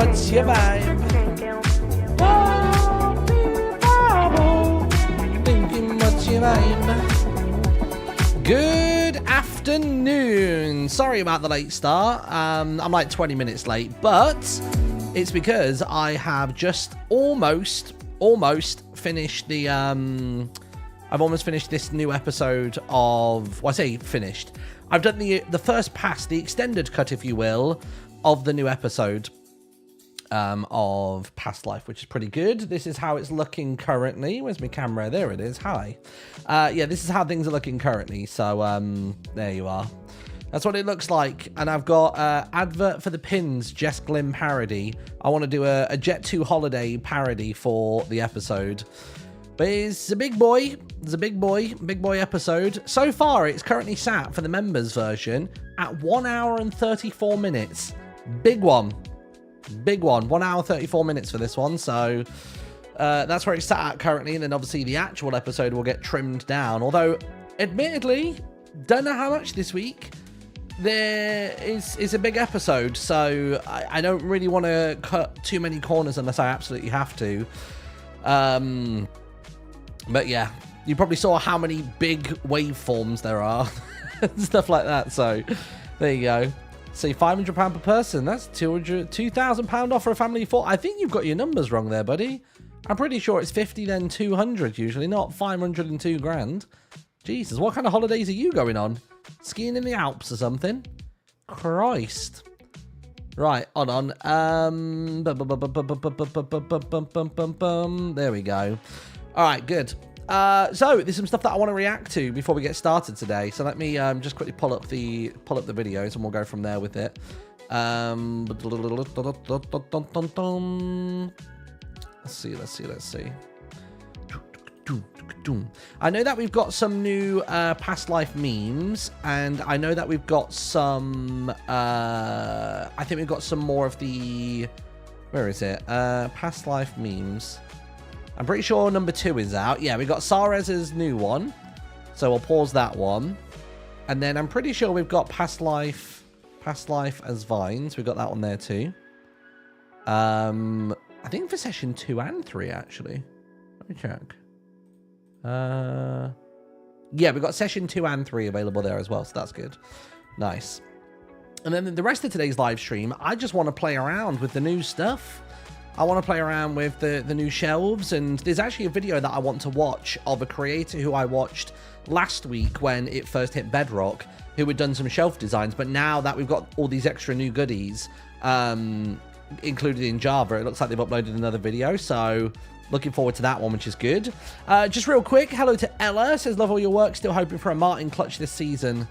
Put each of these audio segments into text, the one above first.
what's your vibe? Thinking what's your vibe? Good afternoon. Sorry about the late start. I'm like 20 minutes late, but it's because I have just almost finished the I've almost finished this new episode of, well, I say finished. I've done the first pass, the extended cut, if you will, of the new episode of Past Life, which is pretty good. This is how it's looking currently. Where's my camera? There it is. Hi. Yeah, this is how things are looking currently. So there you are. That's what it looks like. And I've got advert for the pins, Jess Glynn parody. I want to do a Jet 2 holiday parody for the episode. But it's a big boy. It's a big boy episode. So far, it's currently sat for the members version at 1 hour and 34 minutes. Big one. 1 hour 34 minutes for this one. So that's where it's sat at currently. And then obviously the actual episode will get trimmed down. Although, admittedly, don't know how much this week. There is a big episode. So I don't really want to cut too many corners unless I absolutely have to. But yeah, you probably saw how many big waveforms there are. Stuff like that. So there you go. So £500 per person. That's £2,000 off for a family of 4. I think you've got your numbers wrong there, buddy. I'm pretty sure it's 50 then 200 usually, not 502 grand. Jesus, what kind of holidays are you going on? Skiing in the Alps or something? Christ. Right, hold on. There we go. All right, good. So there's some stuff that I want to react to before we get started today. So let me just quickly pull up the videos and we'll go from there with it. Let's see. I know that we've got some new Past Life memes, and I know that we've got some. I think we've got some more of the. Where is it? Past Life memes. I'm pretty sure number 2 is out. Yeah, we got Sarez's new one. So we'll pause that one. And then I'm pretty sure we've got Past Life as Vines. We've got that one there too. I think for session 2 and 3, actually. Let me check. Yeah, we've got session 2 and 3 available there as well. So that's good. Nice. And then the rest of today's live stream, I just want to play around with the new stuff. I want to play around with the new shelves, and there's actually a video that I want to watch of a creator who I watched last week when it first hit Bedrock, who had done some shelf designs, but now that we've got all these extra new goodies included in Java, it looks like they've uploaded another video, so looking forward to that one, which is good. Just real quick, hello to Ella, says love all your work, still hoping for a Martin clutch this season.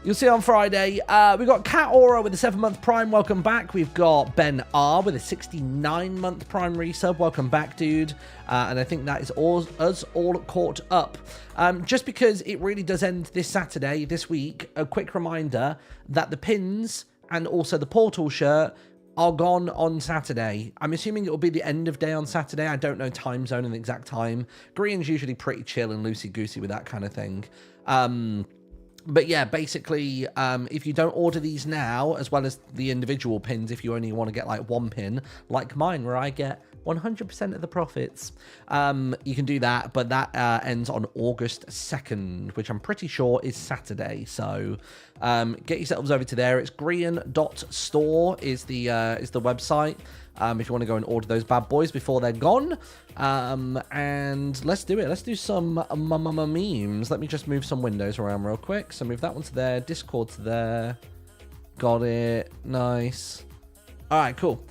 You'll see on Friday. We've got Cat Aura with a 7-month Prime. Welcome back. We've got Ben R with a 69-month Prime resub. Welcome back, dude. And I think that is us all caught up. Just because it really does end this Saturday, this week, a quick reminder that the pins and also the Portal shirt are gone on Saturday. I'm assuming it will be the end of day on Saturday. I don't know time zone and the exact time. Green's usually pretty chill and loosey-goosey with that kind of thing. But yeah, basically, if you don't order these now, as well as the individual pins, if you only want to get like one pin, like mine, where I get 100% of the profits, you can do that. But that ends on August 2nd, which I'm pretty sure is Saturday. So get yourselves over to there. It's green.store is the website. If you want to go and order those bad boys before they're gone. And let's do it. Let's do some memes. Let me just move some windows around real quick. So move that one to there. Discord to there. Got it. Nice. All right, cool.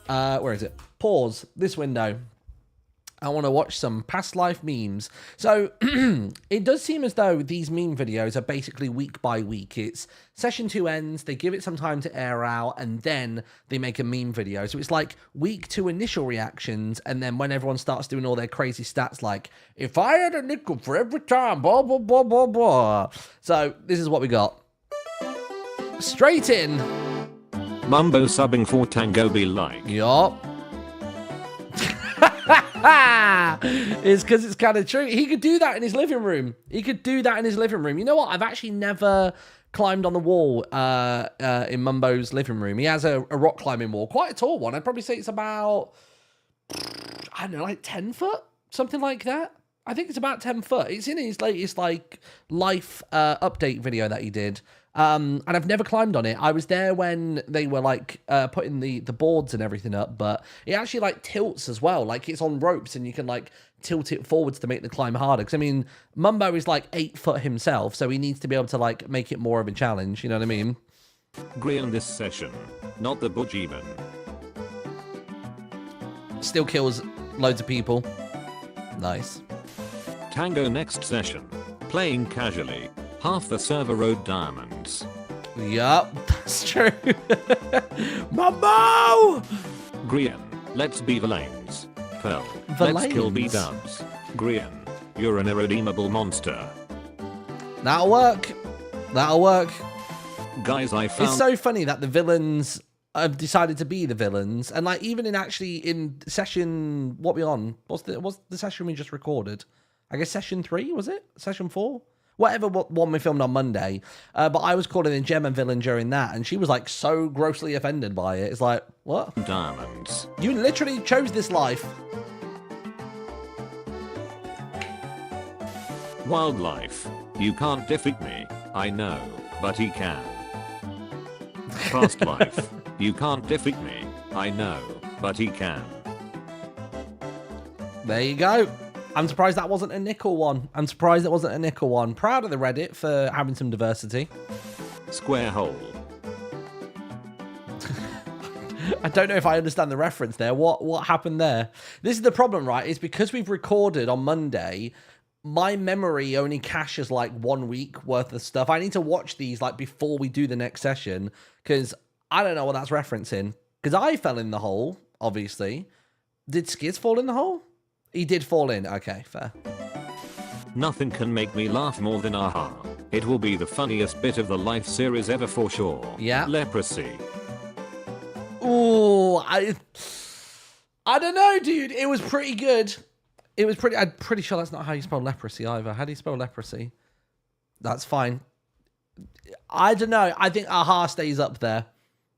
Where is it? Pause this window. I want to watch some Past Life memes. So it does seem as though these meme videos are basically week by week. It's session 2 ends, they give it some time to air out, and then they make a meme video. So it's like week 2 initial reactions, and then when everyone starts doing all their crazy stats like, if I had a nickel for every time, blah, blah, blah, blah, blah. So this is what we got. Straight in. Mumbo subbing for Tango be like. Yup. It's because it's kind of true. He could do that in his living room. You know what? I've actually never climbed on the wall in Mumbo's living room. He has a rock climbing wall, quite a tall one. I'd probably say it's about, I don't know, like 10 foot, something like that. I think it's about 10 foot. It's in his latest like life update video that he did. And I've never climbed on it. I was there when they were like putting the boards and everything up, but it actually like tilts as well. Like it's on ropes and you can like tilt it forwards to make the climb harder. Because I mean, Mumbo is like 8 foot himself, so he needs to be able to like make it more of a challenge. You know what I mean? Agree on this session, not the budge even. Still kills loads of people. Nice. Tango next session. Playing casually. Half the server road diamonds. Yup, that's true. Mumbo! Grian, let's be the lanes. Pearl, The let's kill lanes? Bdubs. Grian, you're an irredeemable monster. That'll work. That'll work. Guys, I found... It's so funny that the villains have decided to be the villains. And like even in session, what we on? What's the session we just recorded? I guess session 3, was it? Session 4? Whatever one we filmed on Monday. But I was calling a Gem a villain during that, and she was like so grossly offended by it. It's like, what? Diamonds. You literally chose this life. Wildlife. You can't defeat me. I know, but he can. Fast life. You can't defeat me. I know, but he can. There you go. I'm surprised that wasn't a nickel one. I'm surprised it wasn't a nickel one. Proud of the Reddit for having some diversity. Square hole. I don't know if I understand the reference there. What happened there? This is the problem, right? Is because we've recorded on Monday, my memory only caches like 1 week worth of stuff. I need to watch these like before we do the next session because I don't know what that's referencing. Because I fell in the hole, obviously. Did Skiz fall in the hole? He did fall in. Okay, fair. Nothing can make me laugh more than aha. It will be the funniest bit of the life series ever for sure. Yeah. Leprosy. Ooh, I don't know, dude. It was pretty good. I'm pretty sure that's not how you spell leprosy either. How do you spell leprosy? That's fine. I don't know. I think aha stays up there.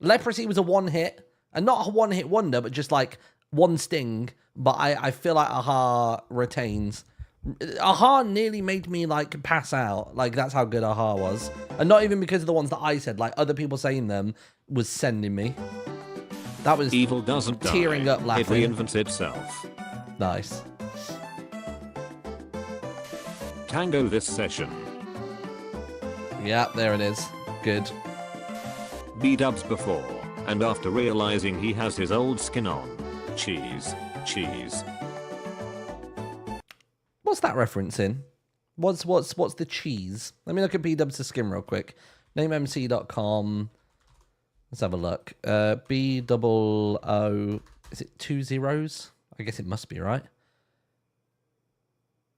Leprosy was a one hit, and not a one hit wonder, but just like one sting. But I feel like aha retains. Aha nearly made me like pass out. Like that's how good aha was. And not even because of the ones that I said, like other people saying them was sending me. That was evil doesn't tearing die. up laughing. It reinvents itself. Nice. Tango this session. Yeah, there it is. Good. Bdubs before and after realizing he has his old skin on. Cheese. Cheese. What's that referencing? What's the cheese? Let me look at Bdubs' skin real quick. NameMC.com. Let's have a look. B-double-O. Is it 2 zeros? I guess it must be, right?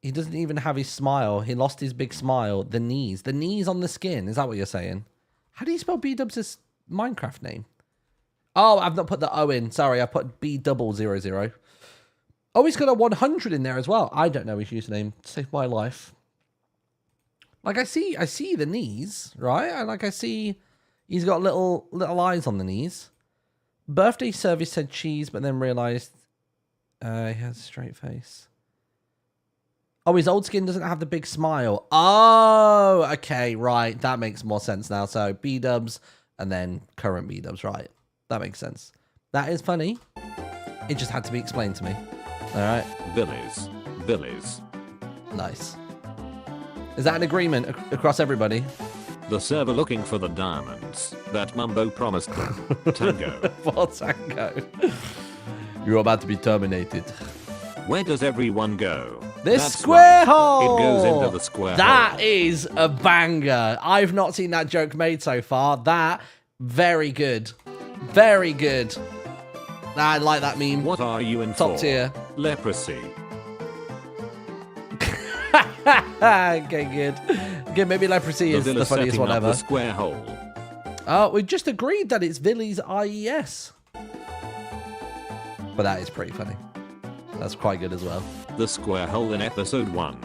He doesn't even have his smile. He lost his big smile. The knees. The knees on the skin. Is that what you're saying? How do you spell Bdubs' Minecraft name? Oh, I've not put the O in. Sorry, I put B-double-0-0. Oh, he's got a 100 in there as well. I don't know his username. Saved my life. Like, I see the knees, right? And like, I see he's got little eyes on the knees. Birthday service said cheese, but then realized he has a straight face. Oh, his old skin doesn't have the big smile. Oh, okay, right. That makes more sense now. So, Bdubs and then current Bdubs, right. That makes sense. That is funny. It just had to be explained to me. All right. Billies. Nice. Is that an agreement across everybody? The server looking for the diamonds that Mumbo promised them. Tango. For Tango. You're about to be terminated. Where does everyone go? This That's square right. hole! It goes into the square That hole. is a banger. I've not seen that joke made so far. That, very good. Very good. I like that meme. What are you in Top for? tier. Leprosy. Okay, good. Good, maybe leprosy is the villa's funniest setting one up ever. the square hole. Oh, we just agreed that it's Villy's IES. But that is pretty funny. That's quite good as well. The square hole in episode 1.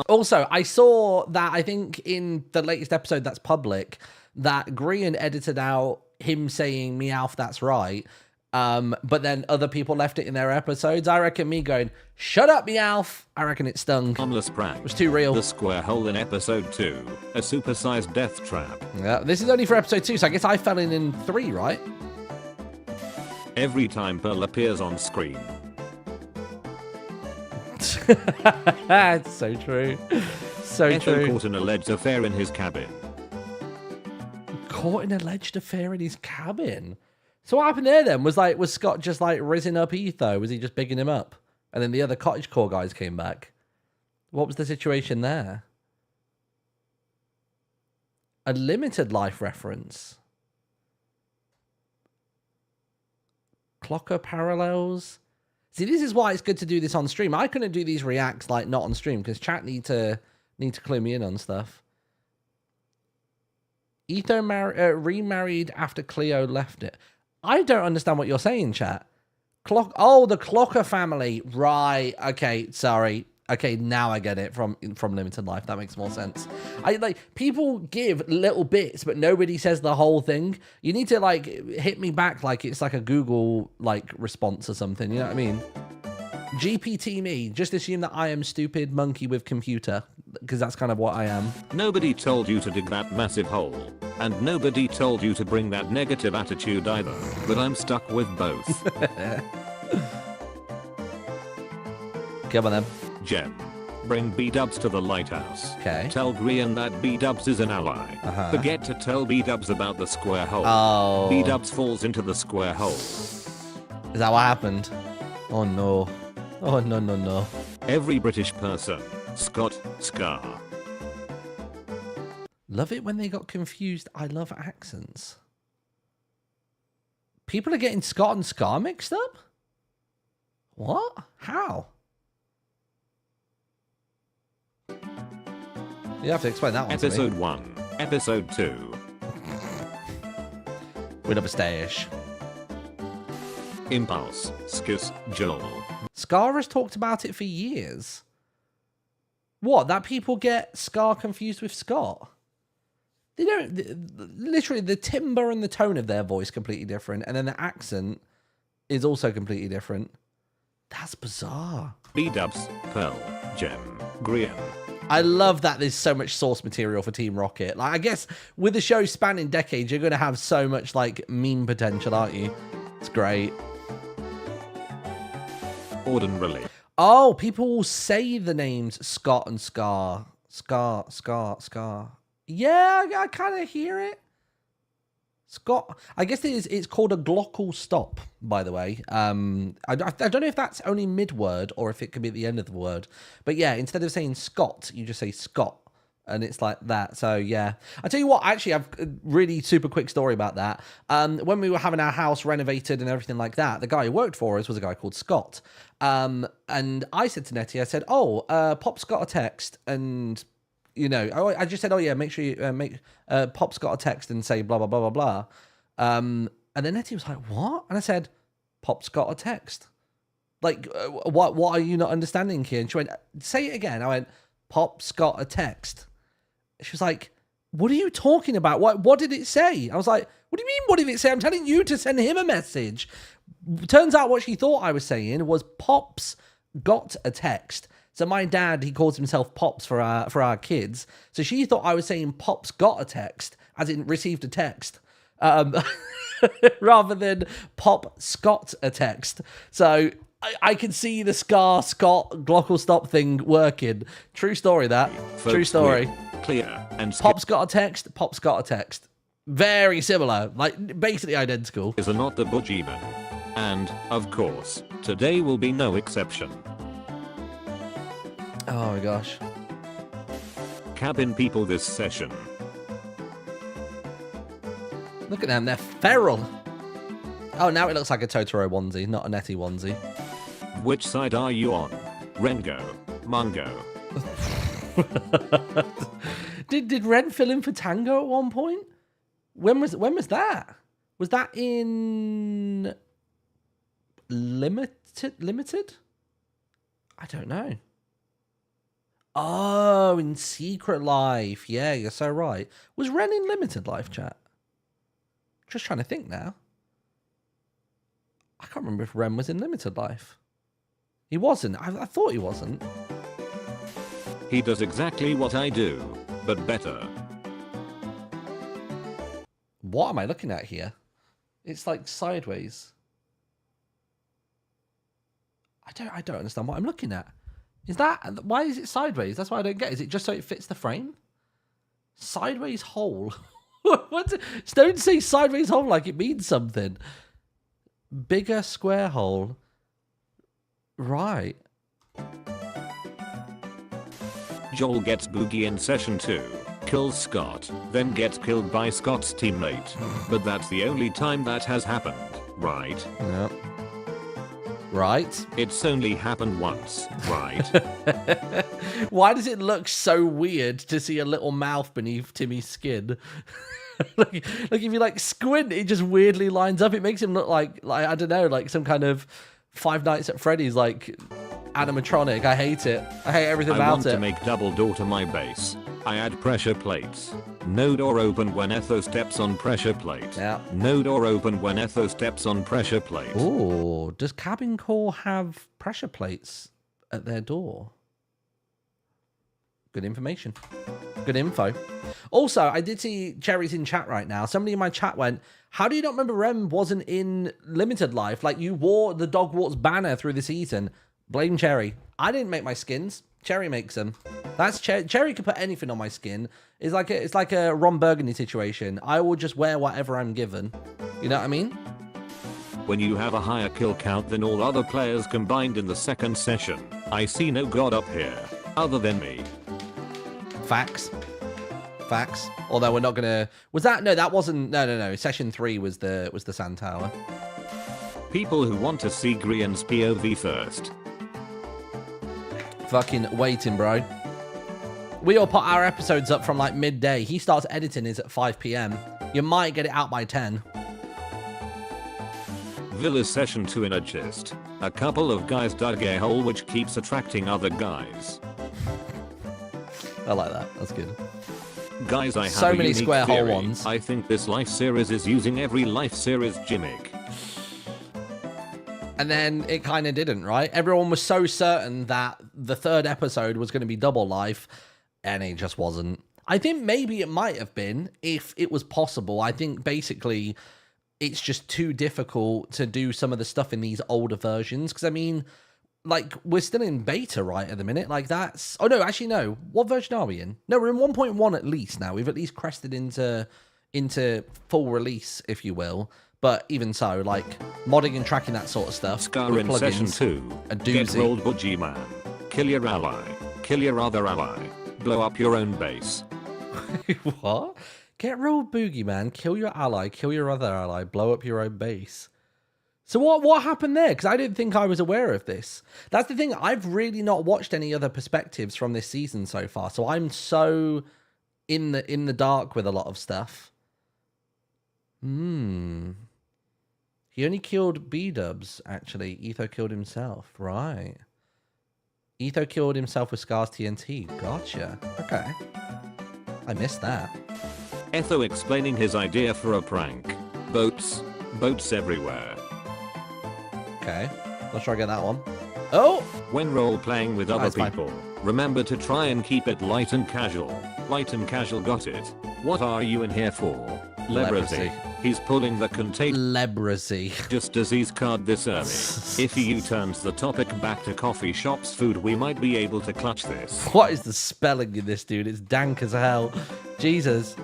Also, I saw that, I think in the latest episode that's public, that Grian edited out him saying Meowth, that's right. But then other people left it in their episodes. I reckon me going, shut up, Meowth. I reckon it stung. Harmless prank. It was too real. The square hole in episode 2. A supersized death trap. Yeah, this is only for episode 2, so I guess I fell in 3, right? Every time Pearl appears on screen. It's so true. So Echo true. caught an alleged affair in his cabin. Caught an alleged affair in his cabin. So what happened there then? Was Scott just like risen up Etho? Was he just bigging him up? And then the other cottagecore guys came back. What was the situation there? A limited life reference. Clocker parallels. See, this is why it's good to do this on stream. I couldn't do these reacts like not on stream because chat need to clue me in on stuff. Etho remarried after Cleo left it. I don't understand what you're saying, chat. The Clocker family. Right. Okay, sorry. Okay, now I get it from Limited Life. That makes more sense. People give little bits, but nobody says the whole thing. You need to hit me back like it's like a Google response or something. You know what I mean? GPT me. Just assume that I am stupid monkey with computer, because that's kind of what I am. Nobody told you to dig that massive hole. And nobody told you to bring that negative attitude either. But I'm stuck with both. Come on then. Gem. Bring Bdubs to the lighthouse. Okay. Tell Grian that Bdubs is an ally. Forget to tell Bdubs about the square hole. Oh. Bdubs falls into the square hole. Is that what happened? Oh no. Oh no. Every British person. Scott, Scar. Love it when they got confused. I love accents. People are getting Scott and Scar mixed up? What? How? You have to explain that one Episode to me. 1. Episode 2. With a stash. Impulse. Skis. Joel. Scar has talked about it for years. What? That people get Scar confused with Scott? They don't. Literally, the timbre and the tone of their voice completely different, and then the accent is also completely different. That's bizarre. Bdubs. Pearl. Gem. Grian. I love that there's so much source material for Team Rocket. I guess with the show spanning decades, you're going to have so much meme potential, aren't you? It's great. Ordinarily. Oh, people will say the names Scott and Scar. Scar. Yeah, I kind of hear it. Scott. I guess it's called a glocal stop, by the way. I don't know if that's only mid-word or if it could be at the end of the word. But yeah, instead of saying Scott, you just say Scott. And it's like that. So yeah. I tell you what, actually, I've a really super quick story about that. When we were having our house renovated and everything like that, the guy who worked for us was a guy called Scott. And I said to Nettie, I said, Pop's got a text. And, I just said, make sure you Pop's got a text and say blah, blah, blah, blah, blah. And then Nettie was like, what? And I said, Pop's got a text. What are you not understanding here? And she went, say it again. I went, Pop's got a text. She was like, what are you talking about? What did it say? I was like, what do you mean, what did it say? I'm telling you to send him a message. Turns out what she thought I was saying was Pop's got a text. So my dad, he calls himself Pops for our kids. So she thought I was saying Pop's got a text, as in received a text, rather than Pop Scott a text. So I can see the Scott glocal stop thing working. True story, that. Folks, true story. Clear and Pop's got a text. Pop's got a text. Very similar, basically identical. Is not the budge even. And, of course, today will be no exception. Oh my gosh. Cabin people this session. Look at them, they're feral. Oh, now it looks like a Totoro onesie, not a Nettie onesie. Which side are you on? Rengo. Mungo. Did Ren fill in for Tango at one point? When was that? Was that in Limited? I don't know. Oh, in Secret Life. Yeah, you're so right. Was Ren in Limited Life, chat? Just trying to think now. I can't remember if Ren was in Limited Life. He wasn't. I thought he wasn't. He does exactly what I do, but better. What am I looking at here? It's like sideways. I don't understand what I'm looking at. Is that why is it sideways? That's why I don't get. Is it just so it fits the frame? Sideways hole. What? Don't say sideways hole like it means something. Bigger square hole. Right. Joel gets Boogie in session 2, kills Scott, then gets killed by Scott's teammate. But that's the only time that has happened, right? Yep. Right. It's only happened once, right? Why does it look so weird to see a little mouth beneath Timmy's skin? like if you like squint, it just weirdly lines up. It makes him look like I don't know, like some kind of Five Nights at Freddy's like animatronic. I hate it. I hate everything about it. I want to make double door to my base. I add pressure plates. No door open when Etho steps on pressure plate. Yeah. No door open when Etho steps on pressure plate. Oh, does Cabin Core have pressure plates at their door? Good information. Good info. Also, I did see Cherry's in chat right now. Somebody in my chat went, how do you not remember Rem wasn't in Limited Life? Like, you wore the Dogwarts banner through the season. Blame Cherry. I didn't make my skins. Cherry makes them. That's Cherry could put anything on my skin. It's like a Ron Burgundy situation. I will just wear whatever I'm given. You know what I mean? When you have a higher kill count than all other players combined in the second session, I see no god up here, other than me. Facts. Facts. Although we're not gonna. Was that no? That wasn't. No. Session 3 was the Sand Tower. People who want to see Grian's POV first. Fucking waiting, bro. We all put our episodes up from like midday. He starts editing his at 5 p.m. You might get it out by 10. Villa's session 2 in a gist. A couple of guys dug a hole which keeps attracting other guys. I like that. That's good. Guys, I have so a many unique square theory. hole ones. I think this life series is using every life series gimmick. And then it kind of didn't, right? Everyone was so certain that the third episode was going to be double life, and it just wasn't. I think maybe it might have been if it was possible. I think basically it's just too difficult to do some of the stuff in these older versions. Because, I mean, like, we're still in beta right at the minute. Like, that's... Oh, no, actually, no. What version are we in? No, we're in 1.1 at least now. We've at least crested into full release, if you will. But even so, like, modding and tracking that sort of stuff. Scar in session 2. A doozy. Get rolled Budgie Man. Kill your ally. Kill your other ally. Blow up your own base. What? Get rolled Boogie Man. Kill your ally. Kill your other ally. Blow up your own base. So what happened there? Because I didn't think I was aware of this. That's the thing. I've really not watched any other perspectives from this season so far. So I'm so in the dark with a lot of stuff. He only killed Bdubs, actually. Etho killed himself. Right. Etho killed himself with Scar's TNT. Gotcha. Okay. I missed that. Etho explaining his idea for a prank. Boats. Boats everywhere. Okay. Let's try to get that one. Oh! When role-playing with other people, remember to try and keep it light and casual. Light and casual, got it. What are you in here for? Leprosy. He's pulling the container. Leprosy. Just as he's card this early. If he U-turns the topic back to coffee shops food, we might be able to clutch this. What is the spelling in this, dude? It's dank as hell. Jesus.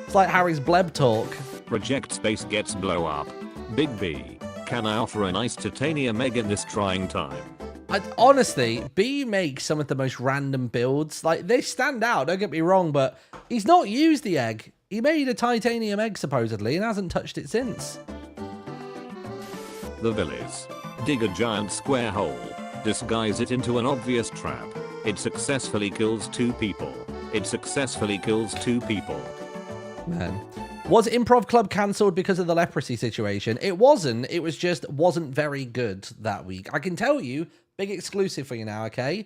It's like Harry's bleb talk. Project space gets blow up. Big B. Can I offer a nice titanium egg in this trying time? Honestly, B makes some of the most random builds. Like, they stand out, don't get me wrong, but he's not used the egg. He made a titanium egg, supposedly, and hasn't touched it since. The Villies. Dig a giant square hole. Disguise it into an obvious trap. It successfully kills 2 people. It successfully kills 2 people. Man. Was Improv Club cancelled because of the leprosy situation? It wasn't. It was just wasn't very good that week. I can tell you, big exclusive for you now, okay?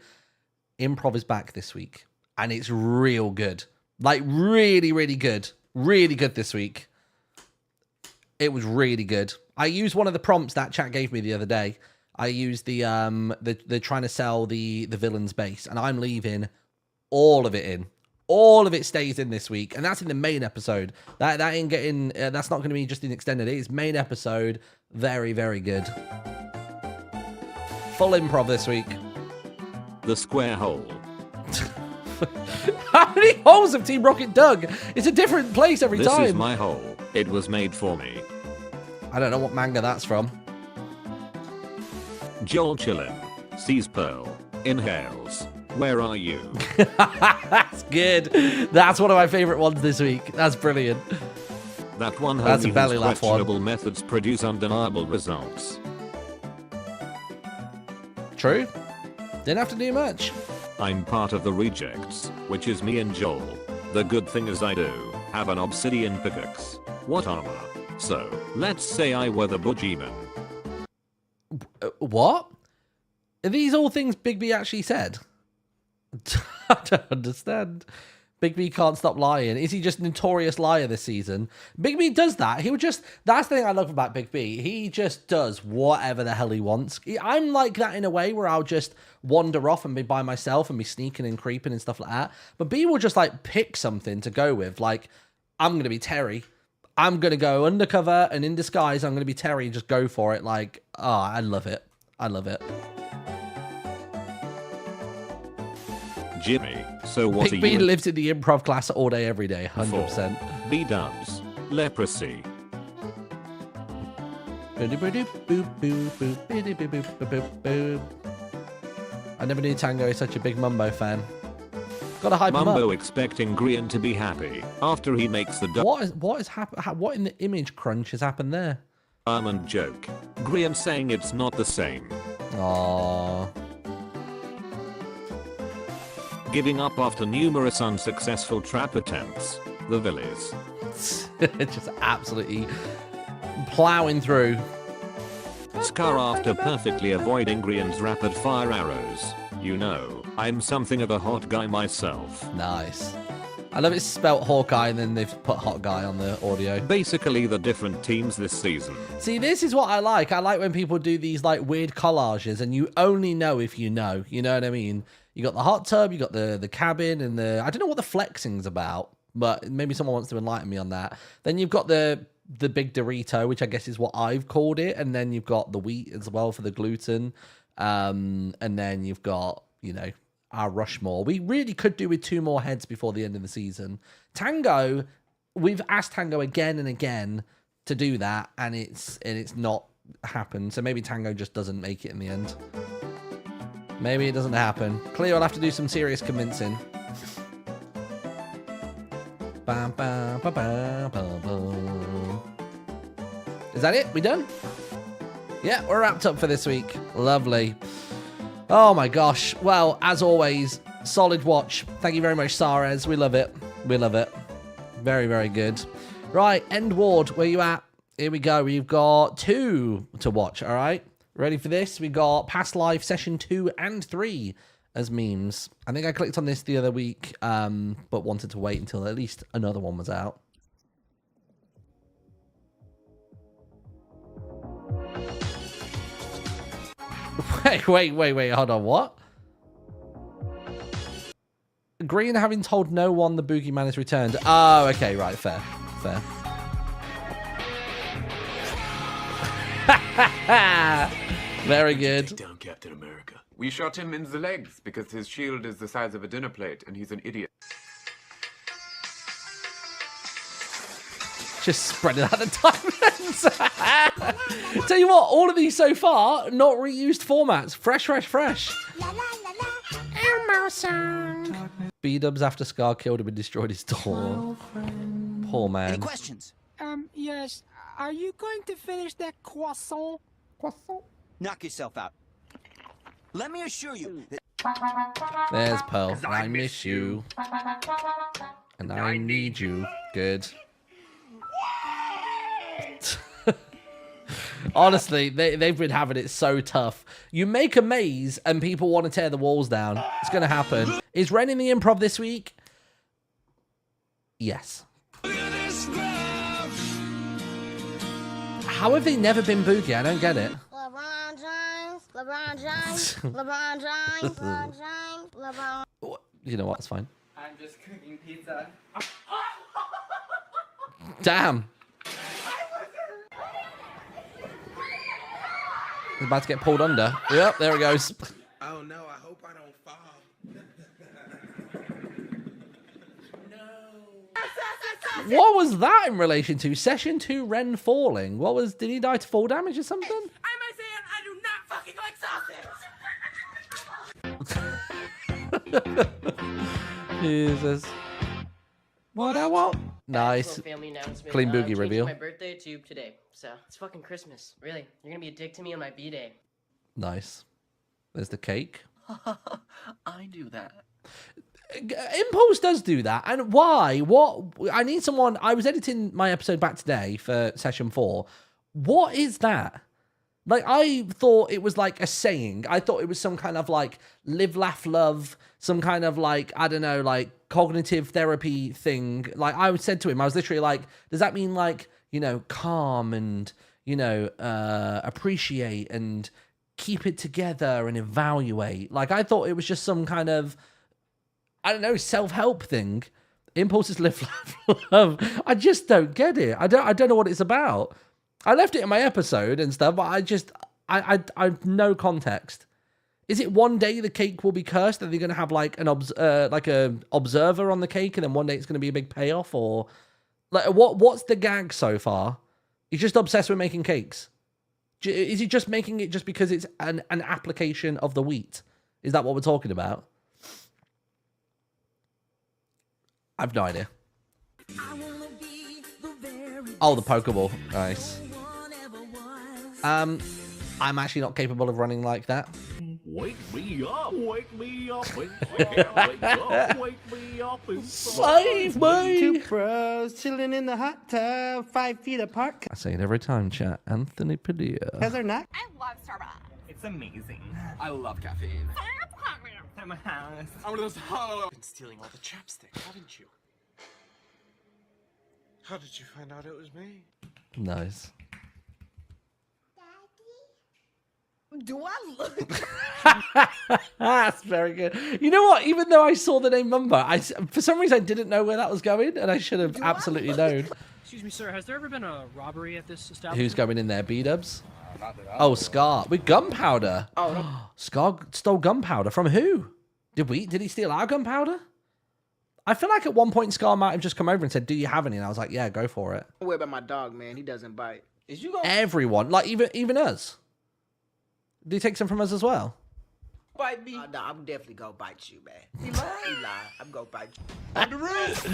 Improv is back this week, and it's real good. Like, really, really good. Really good this week. It was really good. I used one of the prompts that chat gave me the other day. I used they're trying to sell the villain's base, and I'm leaving all of it in. All of it stays in this week, and that's in the main episode. That ain't getting. That's not going to be just in extended. It's main episode. Very, very good. Full improv this week. The square hole. How many holes have Team Rocket dug? It's a different place every time. This is my hole. It was made for me. I don't know what manga that's from. Joel chillin'. Sees Pearl. Inhales. Where are you? That's good. That's one of my favorite ones this week. That's brilliant. That one That's a homie belly whose laugh one. questionable methods produce undeniable results. True. Didn't have to do much. I'm part of the rejects, which is me and Joel. The good thing is I do have an obsidian pickaxe. What armor? So, let's say I were the Boogeyman. What? Are these all things Big B actually said? I don't understand. Big B can't stop lying. Is he just a notorious liar this season? Big B does that. That's the thing I love about Big B. He just does whatever the hell he wants. I'm like that in a way where I'll just wander off and be by myself and be sneaking and creeping and stuff like that. But B will just like pick something to go with. Like, I'm going to be Terry. I'm going to go undercover and in disguise. I'm going to be Terry and just go for it. Like, oh, I love it. I love it. Jimmy, so what Big are B you lives in the improv class all day, every day, 100%. Bdubs. Leprosy. I never knew Tango is such a big Mumbo fan. Gotta hype him Mumbo up. expecting Grian to be happy after he makes the What in the image crunch has happened there? diamond joke. Grian saying it's not the same. Aww. Giving up after numerous unsuccessful trap attempts. The Villies. Just absolutely plowing through. Scar after perfectly avoiding Grian's rapid fire arrows. You know, I'm something of a hot guy myself. Nice. I love it's spelt Hawkeye and then they've put Hot Guy on the audio. Basically the different teams this season. See, this is what I like. I like when people do these like weird collages and you only know if you know. You know what I mean? You got the hot tub, you got the cabin, and I don't know what the flexing's about, but maybe someone wants to enlighten me on that. Then you've got the big Dorito, which I guess is what I've called it, and then you've got the wheat as well for the gluten, and then you've got, you know, our Rushmore. We really could do with 2 more heads before the end of the season. Tango, we've asked Tango again and again to do that, and it's not happened. So maybe Tango just doesn't make it in the end. Maybe it doesn't happen. Cleo will have to do some serious convincing. Bam, bam, bam, bam, bam, bam. Is that it? We done? Yeah, we're wrapped up for this week. Lovely. Oh my gosh. Well, as always, solid watch. Thank you very much, Sarez. We love it. We love it. Very, very good. Right, End Ward, where you at? Here we go. We've got 2 to watch, all right? Ready for this? We got Past Life Session 2 and 3 as memes. I think I clicked on this the other week, but wanted to wait until at least another one was out. Wait, hold on, what? Green having told no one the boogeyman is returned. Oh, okay, right, fair. Very good. Take down Captain America. We shot him in the legs because his shield is the size of a dinner plate and he's an idiot. Just spread it out the diamonds. Tell you what, all of these so far, not reused formats. Fresh. Elmo song. Bdubs after Scar killed him and destroyed his door. Poor man. Any questions? Yes. Are you going to finish that croissant? Knock yourself out. Let me assure you that There's Pearl. And I miss you. And I need you. Good. Honestly, they've been having it so tough. You make a maze and people want to tear the walls down. It's going to happen. Is Ren in the improv this week? Yes. How have they never been Boogie? I don't get it. LeBron James, LeBron James, LeBron James, LeBron James, LeBron. You know what? It's fine. I'm just cooking pizza. Damn. He's about to get pulled under. Yep, there it goes. Oh no, I hope I don't fall. What was that in relation to? Session 2 Ren falling. What was, did he die to fall damage or something? I'm a fan. I do not fucking like sausage. Jesus. What I want. Nice. Family announcement. Clean boogie Changing reveal. My birthday to today, so it's fucking Christmas. Really, you're gonna be a dick to me on my B-day. Nice. There's the cake. I do that. Impulse does do that. And why? What? I need someone. I was editing my episode back today for session 4. What is that? Like, I thought it was like a saying. I thought it was some kind of like live, laugh, love, some kind of like, I don't know, like cognitive therapy thing. Like, I said to him, I was literally like, does that mean like, you know, calm and, you know, appreciate and keep it together and evaluate? Like, I thought it was just some kind of, I don't know, self-help thing. Impulses live, laugh, love. I just don't get it. I don't know what it's about. I left it in my episode and stuff, but I have no context. Is it one day the cake will be cursed and they're going to have like an observer on the cake and then one day it's going to be a big payoff? Or like what's the gag so far? He's just obsessed with making cakes. Is he just making it just because it's an application of the wheat? Is that what we're talking about? I've no idea. Oh, the Pokeball. Nice. I'm actually not capable of running like that. Wake me up, wake me up, wake me up, wake up, wake me up. Save me! Two bros chilling in the hot tub, 5 feet apart. I say it every time, chat. Anthony Padilla. Cause they're not. I love Starbucks. It's amazing. I love caffeine. At my house. I'm one of those hollow. Been stealing all the chapstick, haven't you? How did you find out it was me? Nice. Do I look? That's very good. You know what? Even though I saw the name Mumbo, for some reason I didn't know where that was going, and I should have absolutely known. Excuse me, sir. Has there ever been a robbery at this establishment? Who's going in there? Bdubs? Oh, Scar. With gunpowder. Oh. Scar stole gunpowder. From who? Did he steal our gunpowder? I feel like at one point Scar might have just come over and said, do you have any? And I was like, yeah, go for it. Don't worry about my dog, man. He doesn't bite. Is you gonna Everyone. Like, even us. Did he take some from us as well? bite me? No, I'm definitely gonna bite you, man. He lied. I'm gonna bite you. On the roof.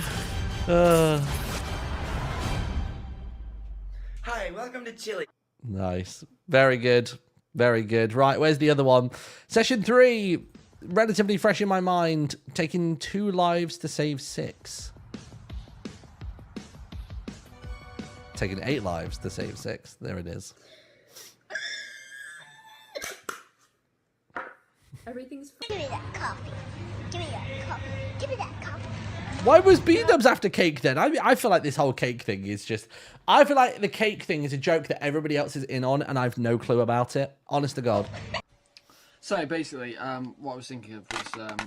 Hi, welcome to Chile. Nice. Very good. Very good. Right, where's the other one? Session 3. Relatively fresh in my mind. Taking 2 lives to save 6. Taking 8 lives to save 6. There it is. Everything's fine. Give me that coffee. Give me that coffee. Give me that coffee. Why was Bdubs after cake then? I feel like this whole cake thing is just... I feel like the cake thing is a joke that everybody else is in on and I have no clue about it. Honest to God. So basically, what I was thinking of was,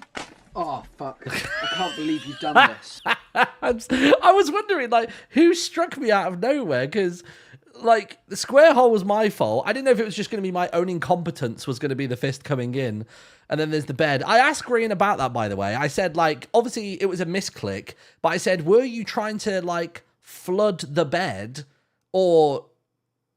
oh fuck! I can't believe you've done this. I was wondering, like, who struck me out of nowhere? Because, like, the square hole was my fault. I didn't know if it was just going to be my own incompetence was going to be the fist coming in. And then there's the bed. I asked Green about that, by the way. I said, like, obviously it was a misclick, but I said, were you trying to, like, flood the bed? Or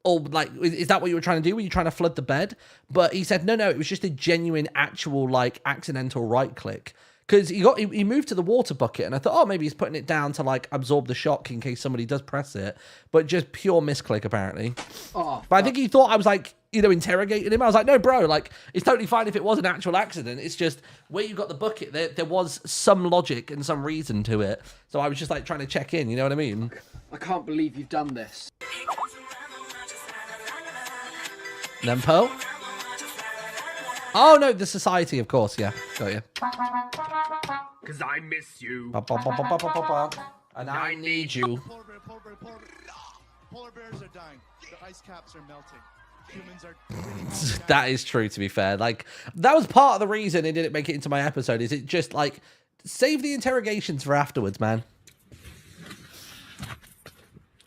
like, is that what you were trying to do? Were you trying to flood the bed? But he said, no, it was just a genuine, actual, like, accidental right click. Because he moved to the water bucket, and I thought, oh, maybe he's putting it down to, like, absorb the shock in case somebody does press it. But just pure misclick, apparently. Oh, but I think he thought I was, like, you know, interrogating him. I was like, no, bro, like, it's totally fine if it was an actual accident. It's just where you got the bucket, there was some logic and some reason to it. So I was just, like, trying to check in, you know what I mean? I can't believe you've done this. And then Pearl. Oh, no, the society, of course. Yeah, got you. Cause I miss you. And I need you. Polar bears are dying. The ice caps are melting. Humans are... That is true, to be fair. Like, that was part of the reason it didn't make it into my episode. Is it just, like, save the interrogations for afterwards, man.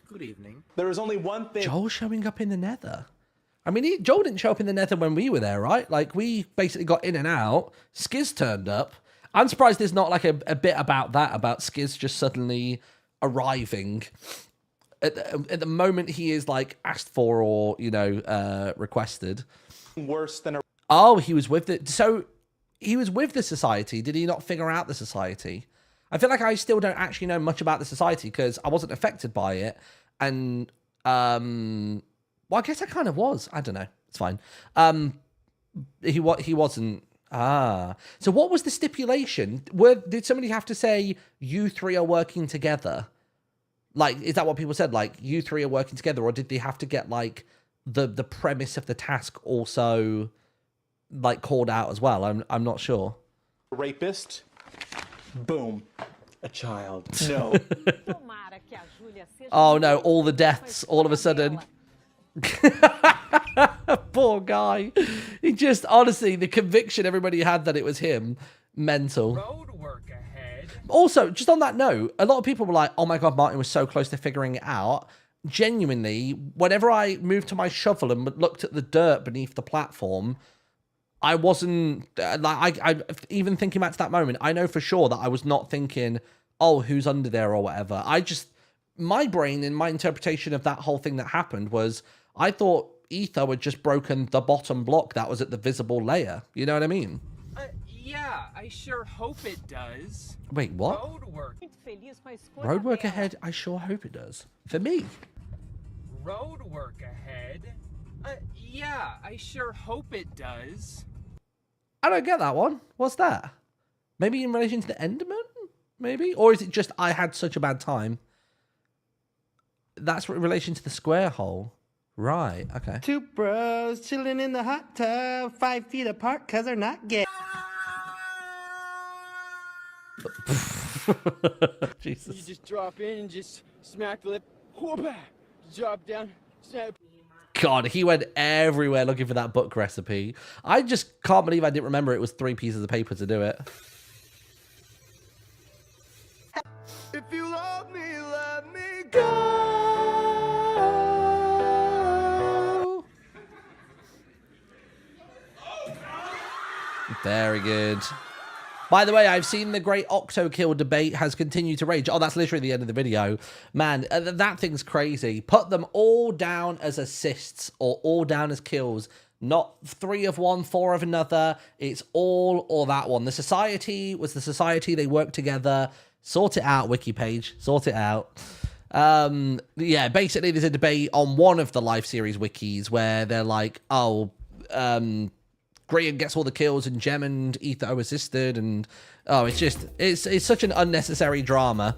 Good evening. There is only one thing... Joel showing up in the nether. I mean, Joel didn't show up in the nether when we were there, right? Like, we basically got in and out. Skiz turned up. I'm surprised there's not, like, a bit about that, about Skiz just suddenly arriving. At the moment he is, like, asked for or, you know, requested. Worse than a... Oh, he was with the... So, he was with the society. Did he not figure out the society? I feel like I still don't actually know much about the society because I wasn't affected by it. And, well, I guess I kind of was. I don't know. It's fine. He wasn't... Ah. So what was the stipulation? Did somebody have to say, you three are working together? Like, is that what people said? Like, you three are working together? Or did they have to get, like, the premise of the task also, like, called out as well? I'm not sure. Rapist. Boom. A child. No. Oh, no. All the deaths all of a sudden. Poor guy. He just, honestly, the conviction everybody had that it was him, mental. Road work ahead. Also, just on that note, a lot of people were like, oh my God, Martin was so close to figuring it out. Genuinely, whenever I moved to my shovel and looked at the dirt beneath the platform, I wasn't, like, I even thinking back to that moment, I know for sure that I was not thinking, oh, who's under there or whatever. My brain and my interpretation of that whole thing that happened was, I thought Ether had just broken the bottom block that was at the visible layer. You know what I mean? Yeah, I sure hope it does. Wait, what? Road work ahead, I sure hope it does. For me. Road work ahead. Yeah, I sure hope it does. I don't get that one. What's that? Maybe in relation to the Enderman? Maybe? Or is it just I had such a bad time? That's in relation to the square hole. Right, okay. Two bros chilling in the hot tub, 5 feet apart because they're not gay. Jesus. You just drop in and just smack the lip, whoop, drop down, snap. God, he went everywhere looking for that book recipe. I just can't believe I didn't remember it was 3 pieces of paper to do it. If you love me, let me go. Very good. By the way, I've seen the great Octo Kill debate has continued to rage. Oh, that's literally the end of the video. Man, that thing's crazy. Put them all down as assists or all down as kills. Not 3 of one, 4 of another. It's all or that one. The society was the society. They worked together. Sort it out, wiki page. Sort it out. Yeah, basically there's a debate on one of the live series wikis where they're like, oh, Grian gets all the kills and Gem and Ether assisted, and oh, it's such an unnecessary drama.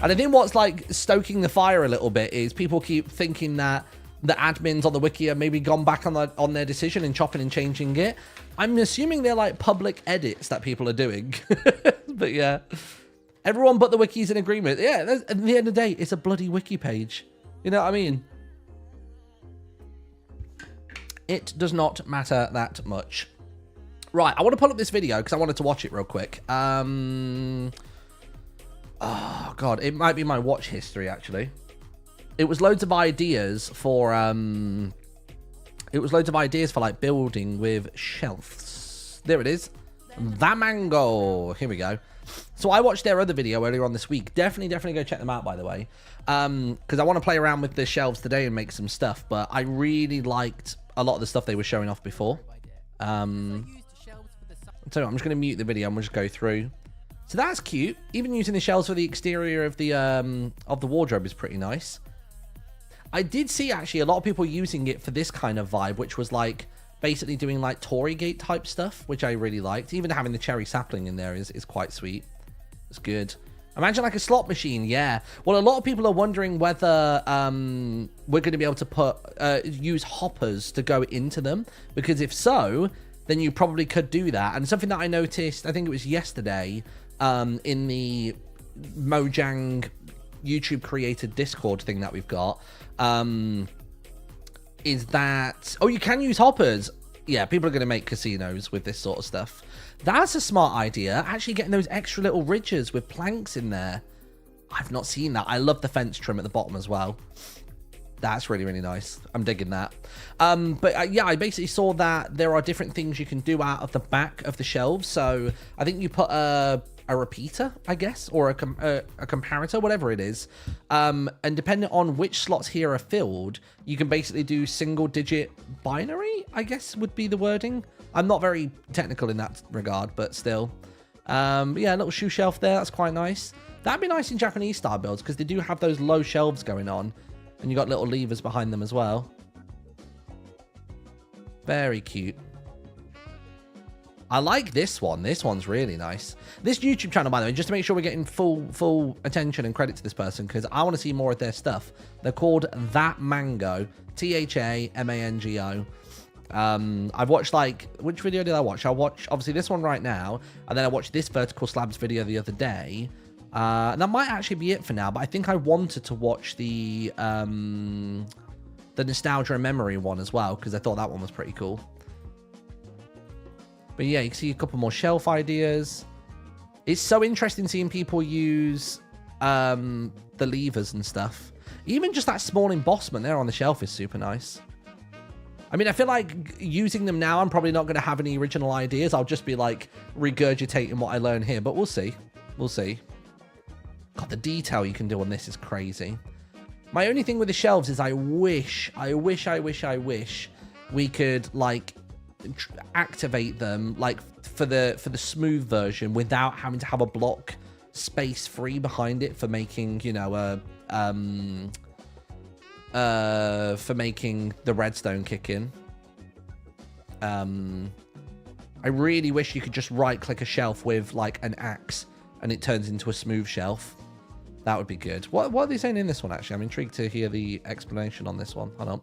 And I think what's like stoking the fire a little bit is people keep thinking that the admins on the wiki are maybe gone back on their decision and chopping and changing it. I'm assuming they're like public edits that people are doing. But yeah, everyone but the wiki's in agreement. Yeah, at the end of the day, it's a bloody wiki page. You know what I mean? It does not matter that much. Right, I want to pull up this video because I wanted to watch it real quick. Oh, God, it might be my watch history, actually. It was loads of ideas for, like, building with shelves. There it is. The Mango. Here we go. So I watched their other video earlier on this week. Definitely go check them out, by the way. Because I want to play around with the shelves today and make some stuff. But I really liked a lot of the stuff they were showing off before. So I'm just going to mute the video and we'll just go through. So that's cute. Even using the shelves for the exterior of the wardrobe is pretty nice. I did see actually a lot of people using it for this kind of vibe, which was like basically doing like Tory Gate type stuff, which I really liked. Even having the cherry sapling in there is quite sweet. It's good. Imagine like a slot machine, yeah. Well, a lot of people are wondering whether we're going to be able to put use hoppers to go into them, because if so, then you probably could do that. And something that I noticed, I think it was yesterday, in the Mojang YouTube created Discord thing that we've got, is that, oh, you can use hoppers. Yeah, people are going to make casinos with this sort of stuff. That's a smart idea. Actually getting those extra little ridges with planks in there. I've not seen that. I love the fence trim at the bottom as well. That's really, really nice. I'm digging that. But yeah, I basically saw that there are different things you can do out of the back of the shelves. So I think you put a repeater, I guess, or a comparator, whatever it is. And depending on which slots here are filled, you can basically do single digit binary, I guess would be the wording. I'm not very technical in that regard, but still. Yeah, a little shoe shelf there. That's quite nice. That'd be nice in Japanese style builds because they do have those low shelves going on. And you got little levers behind them as well. Very cute. I like this one. This one's really nice. This YouTube channel, by the way, just to make sure we're getting full attention and credit to this person, because I want to see more of their stuff. They're called That Mango. THAMANGO. I've watched, like, which video did I watch? I watched obviously this one right now, and then I watched this Vertical Slabs video the other day. And that might actually be it for now, but I think I wanted to watch the Nostalgia and Memory one as well, because I thought that one was pretty cool. But yeah, you can see a couple more shelf ideas. It's so interesting seeing people use the levers and stuff. Even just that small embossment there on the shelf is super nice. I mean, I feel like using them now, I'm probably not going to have any original ideas. I'll just be like regurgitating what I learn here, but we'll see. We'll see. God, the detail you can do on this is crazy. My only thing with the shelves is I wish we could like activate them like for the smooth version without having to have a block space free behind it for making, you know, for making the redstone kick in. I really wish you could just right click a shelf with like an axe and it turns into a smooth shelf. That would be good. What are they saying in this one, actually? I'm intrigued to hear the explanation on this one. Hold on.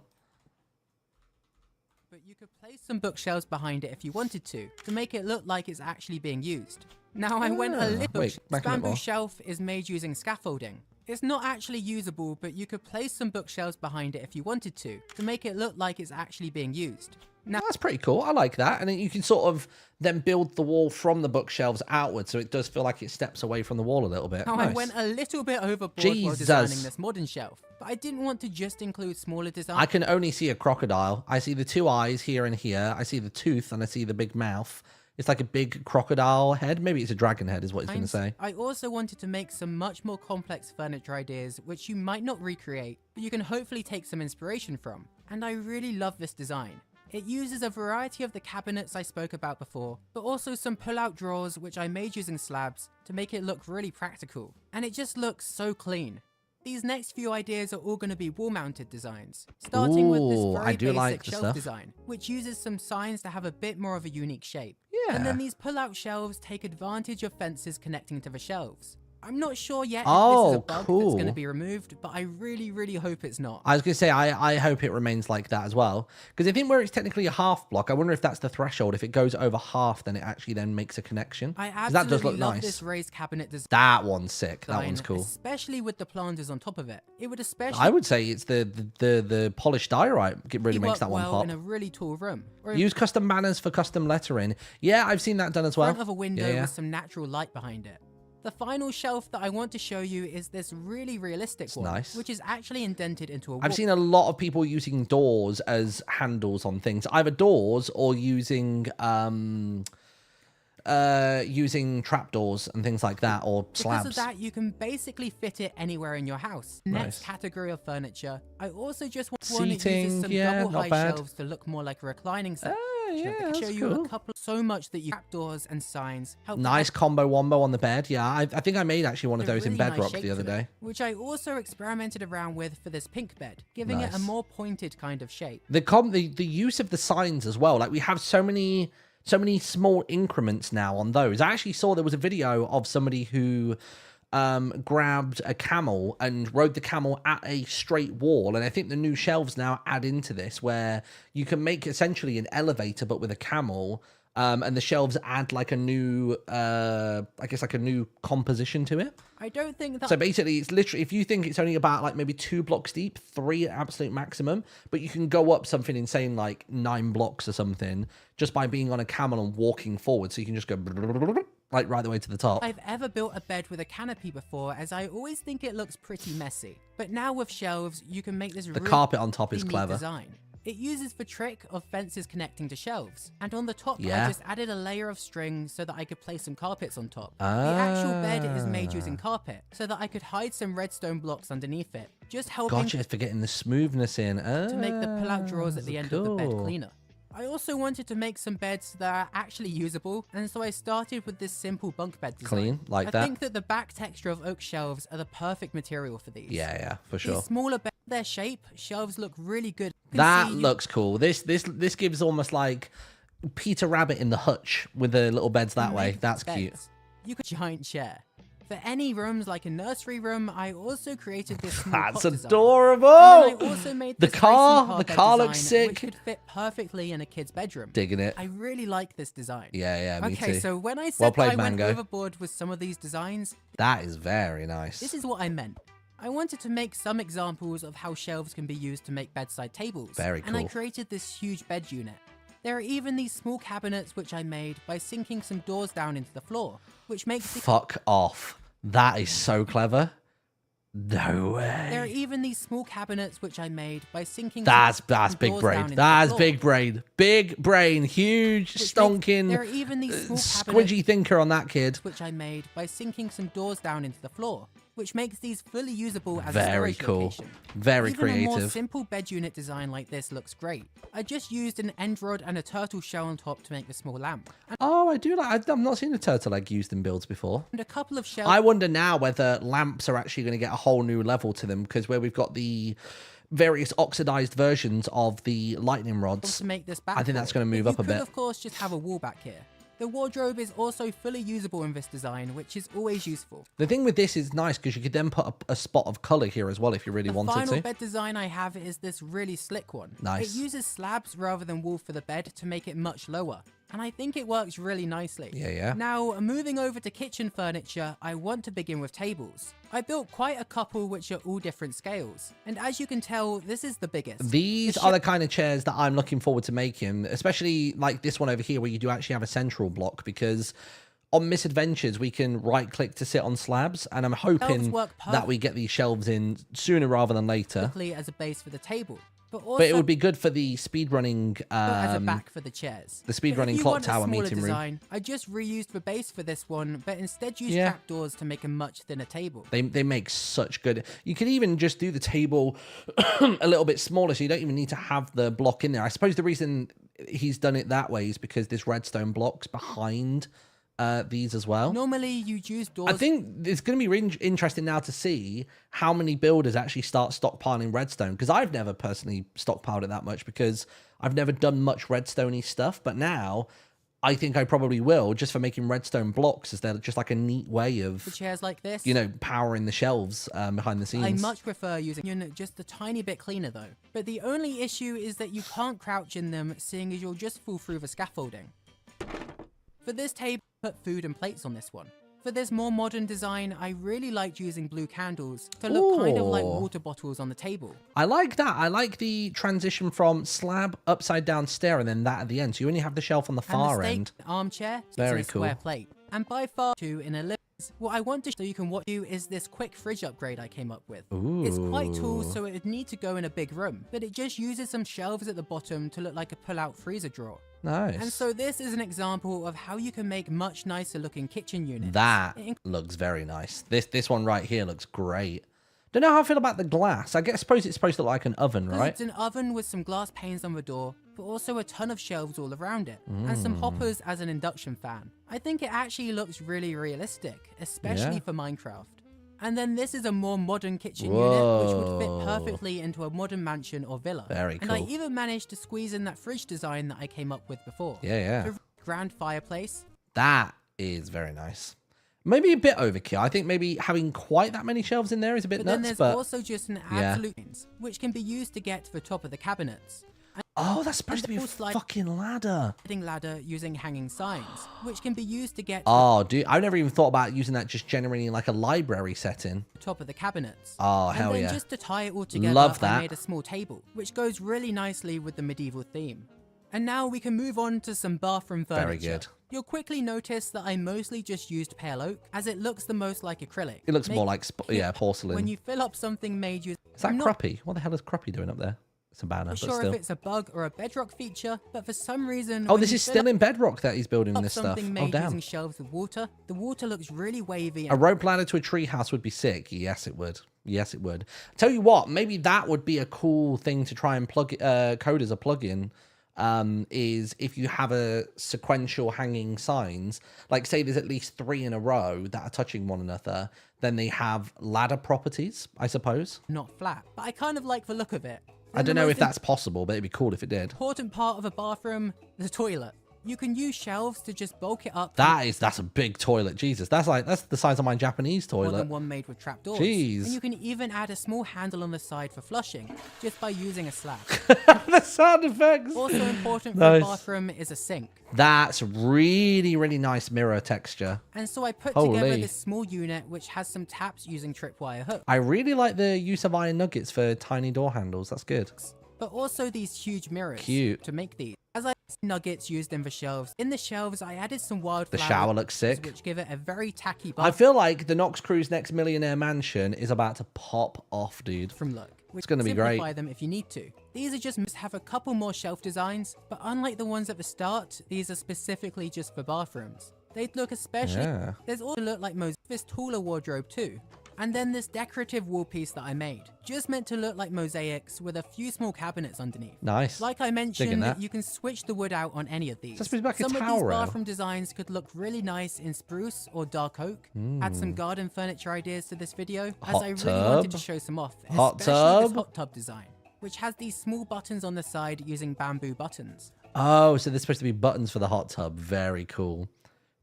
But you could place some bookshelves behind it if you wanted to make it look like it's actually being used. Now, I went a little... Wait, this bamboo shelf is made using scaffolding. It's not actually usable, but you could place some bookshelves behind it if you wanted to make it look like it's actually being used. Now, that's pretty cool. I like that. And then you can sort of then build the wall from the bookshelves outward, so it does feel like it steps away from the wall a little bit. Now, nice. I went a little bit overboard while designing this modern shelf, but I didn't want to just include smaller designs. I can only see a crocodile. I see the two eyes here and here. I see the tooth and I see the big mouth. It's like a big crocodile head. Maybe it's a dragon head is what he's going to say. I also wanted to make some much more complex furniture ideas, which you might not recreate, but you can hopefully take some inspiration from. And I really love this design. It uses a variety of the cabinets I spoke about before, but also some pull-out drawers which I made using slabs to make it look really practical. And it just looks so clean. These next few ideas are all going to be wall-mounted designs, starting with this very basic shelf design, which uses some signs to have a bit more of a unique shape. Yeah. And then these pull-out shelves take advantage of fences connecting to the shelves. I'm not sure yet if Oh, this is a bug cool. that's going to be removed, but I really, really hope it's not. I was going to say, I hope it remains like that as well. Because I think where it's technically a half block, I wonder if that's the threshold. If it goes over half, then it actually then makes a connection. I absolutely that does look love nice. this raised cabinet design. That one's sick. That one's cool. Especially with the planters on top of it. It would especially... I would say it's the polished diorite. It really makes that one well pop. in a really tall room. Use custom banners for custom lettering. Yeah, I've seen that done as well. Front of a window with some natural light behind it. The final shelf that I want to show you is this really realistic one, nice. which is actually indented into a wall. I've seen a lot of people using doors as handles on things, either doors or using trapdoors and things like that, or slabs. Because of that, you can basically fit it anywhere in your house. Nice. Next category of furniture. I also just want to Seating, use some yeah, double not high bad. shelves to look more like a reclining set. Yeah, I can show that's you cool. a couple so much that you trapdoors and signs help. Nice combo wombo on the bed. Yeah, I think I made actually one of those in really nice Bedrock shape the other to it, day. which I also experimented around with for this pink bed, giving it a Nice. more pointed kind of shape. The use of the signs as well. Like we have so many small increments now on those. I actually saw there was a video of somebody who grabbed a camel and rode the camel at a straight wall. And I think the new shelves now add into this where you can make essentially an elevator, but with a camel. And the shelves add like a new, I guess like a new composition to it. I don't think that... So basically, it's literally, if you think it's only about like maybe 2 blocks deep, 3 at absolute maximum, but you can go up something insane like 9 blocks or something just by being on a camel and walking forward. So you can just go like right the way to the top. I've ever built a bed with a canopy before, as I always think it looks pretty messy. But now with shelves, you can make this The carpet on top is neat clever. design. It uses the trick of fences connecting to shelves, and on the top Yeah. I just added a layer of string so that I could place some carpets on top. The actual bed is made using carpet, so that I could hide some redstone blocks underneath it, just helping Gotcha, for getting the smoothness in. to make the pull-out drawers at the end of the bed cool. cleaner. I also wanted to make some beds that are actually usable, and so I started with this simple bunk bed design. Clean, like I that. think that the back texture of oak shelves are the perfect material for these. Yeah, for sure. These smaller beds, their shape, shelves look really good. You can That see looks cool. This gives almost like Peter Rabbit in the hutch with the little beds that way. make That's beds. cute. You could giant chair. For any rooms like a nursery room, I also created this small That's cot design. adorable. And then I also made The this car- racing the bed car looks design, sick. Which could fit perfectly in a kid's bedroom. Digging it. I really like this design. Yeah, me Okay, too. so when I Well said played, I went Mango. overboard with some of these designs, That is very nice. this is what I meant. I wanted to make some examples of how shelves can be used to make bedside tables. Very And I cool. created this huge bed unit. There are even these small cabinets which I made by sinking some doors down into the floor, which makes the Fuck off. That is so clever. No way. There are even these small cabinets which I made by sinking That's some big doors brain. down into That's the floor. big brain. Big brain. Huge, stonking, There are even these small squidgy cabinets thinker on that kid. which I made by sinking some doors down into the floor, which makes these fully usable as a Very storage cool. location. Very Even a more creative. simple bed unit design like this looks great. I just used an end rod and a turtle shell on top to make the small lamp. Oh, I do like. I've not seen a turtle egg used in builds before. And a couple of shells. I wonder now whether lamps are actually going to get a whole new level to them, because where we've got the various oxidized versions of the lightning rods, to make this I think that's going to move up a You bit. could, of course, just have a wall back here. The wardrobe is also fully usable in this design, which is always useful. The thing with this is nice because you could then put a spot of color here as well if you really The wanted final to. bed design I have is this really slick one. Nice. It uses slabs rather than wool for the bed to make it much lower, and I think it works really nicely. Yeah. Now, moving over to kitchen furniture, I want to begin with tables. I built quite a couple which are all different scales, and as you can tell, this is the biggest. These are the kind of chairs that I'm looking forward to making, especially like this one over here where you do actually have a central block, because on Misadventures we can right click to sit on slabs, and I'm hoping work that we get these shelves in sooner rather than later. Perfectly as a base for the table. But, also, But it would be good for the speedrunning as a back for the chairs. the But speedrunning if you clock want a tower smaller meeting room. design, I just reused the base for this one, but instead used Yeah. trapdoors to make a much thinner table. They make such good. You could even just do the table a little bit smaller, so you don't even need to have the block in there. I suppose the reason he's done it that way is because there's redstone blocks behind these as well. Normally, you'd use doors. I think it's going to be really interesting now to see how many builders actually start stockpiling redstone, because I've never personally stockpiled it that much because I've never done much redstone-y stuff, but now I think I probably will, just for making redstone blocks, as they're just like a neat way for of, chairs like this. you know, powering the shelves behind the scenes. I much prefer using unit just a tiny bit cleaner though. But the only issue is that you can't crouch in them, seeing as you'll just fall through the scaffolding. For this table, put food and plates on this one. For this more modern design, I really liked using blue candles to look kind of like Ooh. water bottles on the table. I like that. I like the transition from slab, upside down stair, and then that at the end. So you only have the shelf on the far and the end. armchair sits Very in a square cool. plate. And by far two in a living. What I want to show you can watch you is this quick fridge upgrade I came up with. It's quite tall, so it would need to go in a big room, but it just uses some shelves at the bottom to look like a pull-out freezer drawer. Nice. And so this is an example of how you can make much nicer looking kitchen units. That looks very nice. This one right here looks great. Don't know how I feel about the glass. I suppose it's supposed to look like an oven, right? It's an oven with some glass panes on the door, but also a ton of shelves all around it, and some hoppers as an induction fan. I think it actually looks really realistic, especially Yeah. for Minecraft. And then this is a more modern kitchen unit, which would fit Whoa. perfectly into a modern mansion or villa. Very And I cool. even managed to squeeze in that fridge design that I came up with before. Yeah. A grand fireplace. That is very nice. Maybe a bit overkill. I think maybe having quite that many shelves in there is a bit But nuts. then there's But also just an absolute means, which can be used to get to the top of the cabinets. oh, that's supposed to be a fucking ladder. Ladder using hanging signs, which can be used to get to Oh, dude, I've never even thought about using that just generally in like a library setting. the top of the cabinets. Oh, and hell then yeah. just to tie it all together, Love that. I made a small table, which goes really nicely with the medieval theme. And now we can move on to some bathroom furniture. Very good. You'll quickly notice that I mostly just used pale oak, as it looks the most like acrylic. It looks more like porcelain. When you fill up something made using... Is that Cruppy? What the hell is Cruppy doing up there? It's a banner, I'm not but sure still. if it's a bug or a bedrock feature, but for some reason... Oh, when this you is fill still in Bedrock that he's building up this stuff. something Oh, made damn. using shelves with water, the water looks really wavy. A rope ladder to a treehouse would be sick. Yes, it would. Yes, it would. Tell you what, maybe that would be a cool thing to try and code as a plugin. Is if you have a sequential hanging signs, like say there's at least 3 in a row that are touching one another, then they have ladder properties, I suppose. Not flat, but I kind of like the look of it. I don't know if that's possible, but it'd be cool if it did. Important part of a bathroom, the toilet. You can use shelves to just bulk it up. That's a big toilet. Jesus, that's the size of my Japanese More toilet. than one made with trapdoors. Jeez. And you can even add a small handle on the side for flushing, just by using a slab. The sound effects. Also important for Nice. a bathroom is a sink. That's really, really nice mirror texture. And so I put Holy. together this small unit which has some taps using tripwire hooks. I really like the use of iron nuggets for tiny door handles. That's good. But also these huge mirrors Cute. to make these. As I nuggets used in the shelves. In the shelves, I added some wildflower. The shower looks sick. Which give it a very tacky I buff feel like the Nox Crew's next millionaire mansion is about to pop off, dude. from look. It's going to be great. Simplify them if you need to. These are just must have a couple more shelf designs, but unlike the ones at the start, these are specifically just for bathrooms. They'd look especially. Yeah. There's also look like this taller wardrobe too. And then this decorative wall piece that I made, just meant to look like mosaics with a few small cabinets underneath. Nice. Like I Digging mentioned, that. you can switch the wood out on any of these. That's supposed to be like a Some of towel these rail. bathroom designs could look really nice in spruce or dark oak. Add some garden furniture ideas to this video, as Hot I really wanted to tub. show some off, Hot especially this tub. hot tub design, which has these small buttons on the side using bamboo buttons. Oh, so there's supposed to be buttons for the hot tub. Very cool.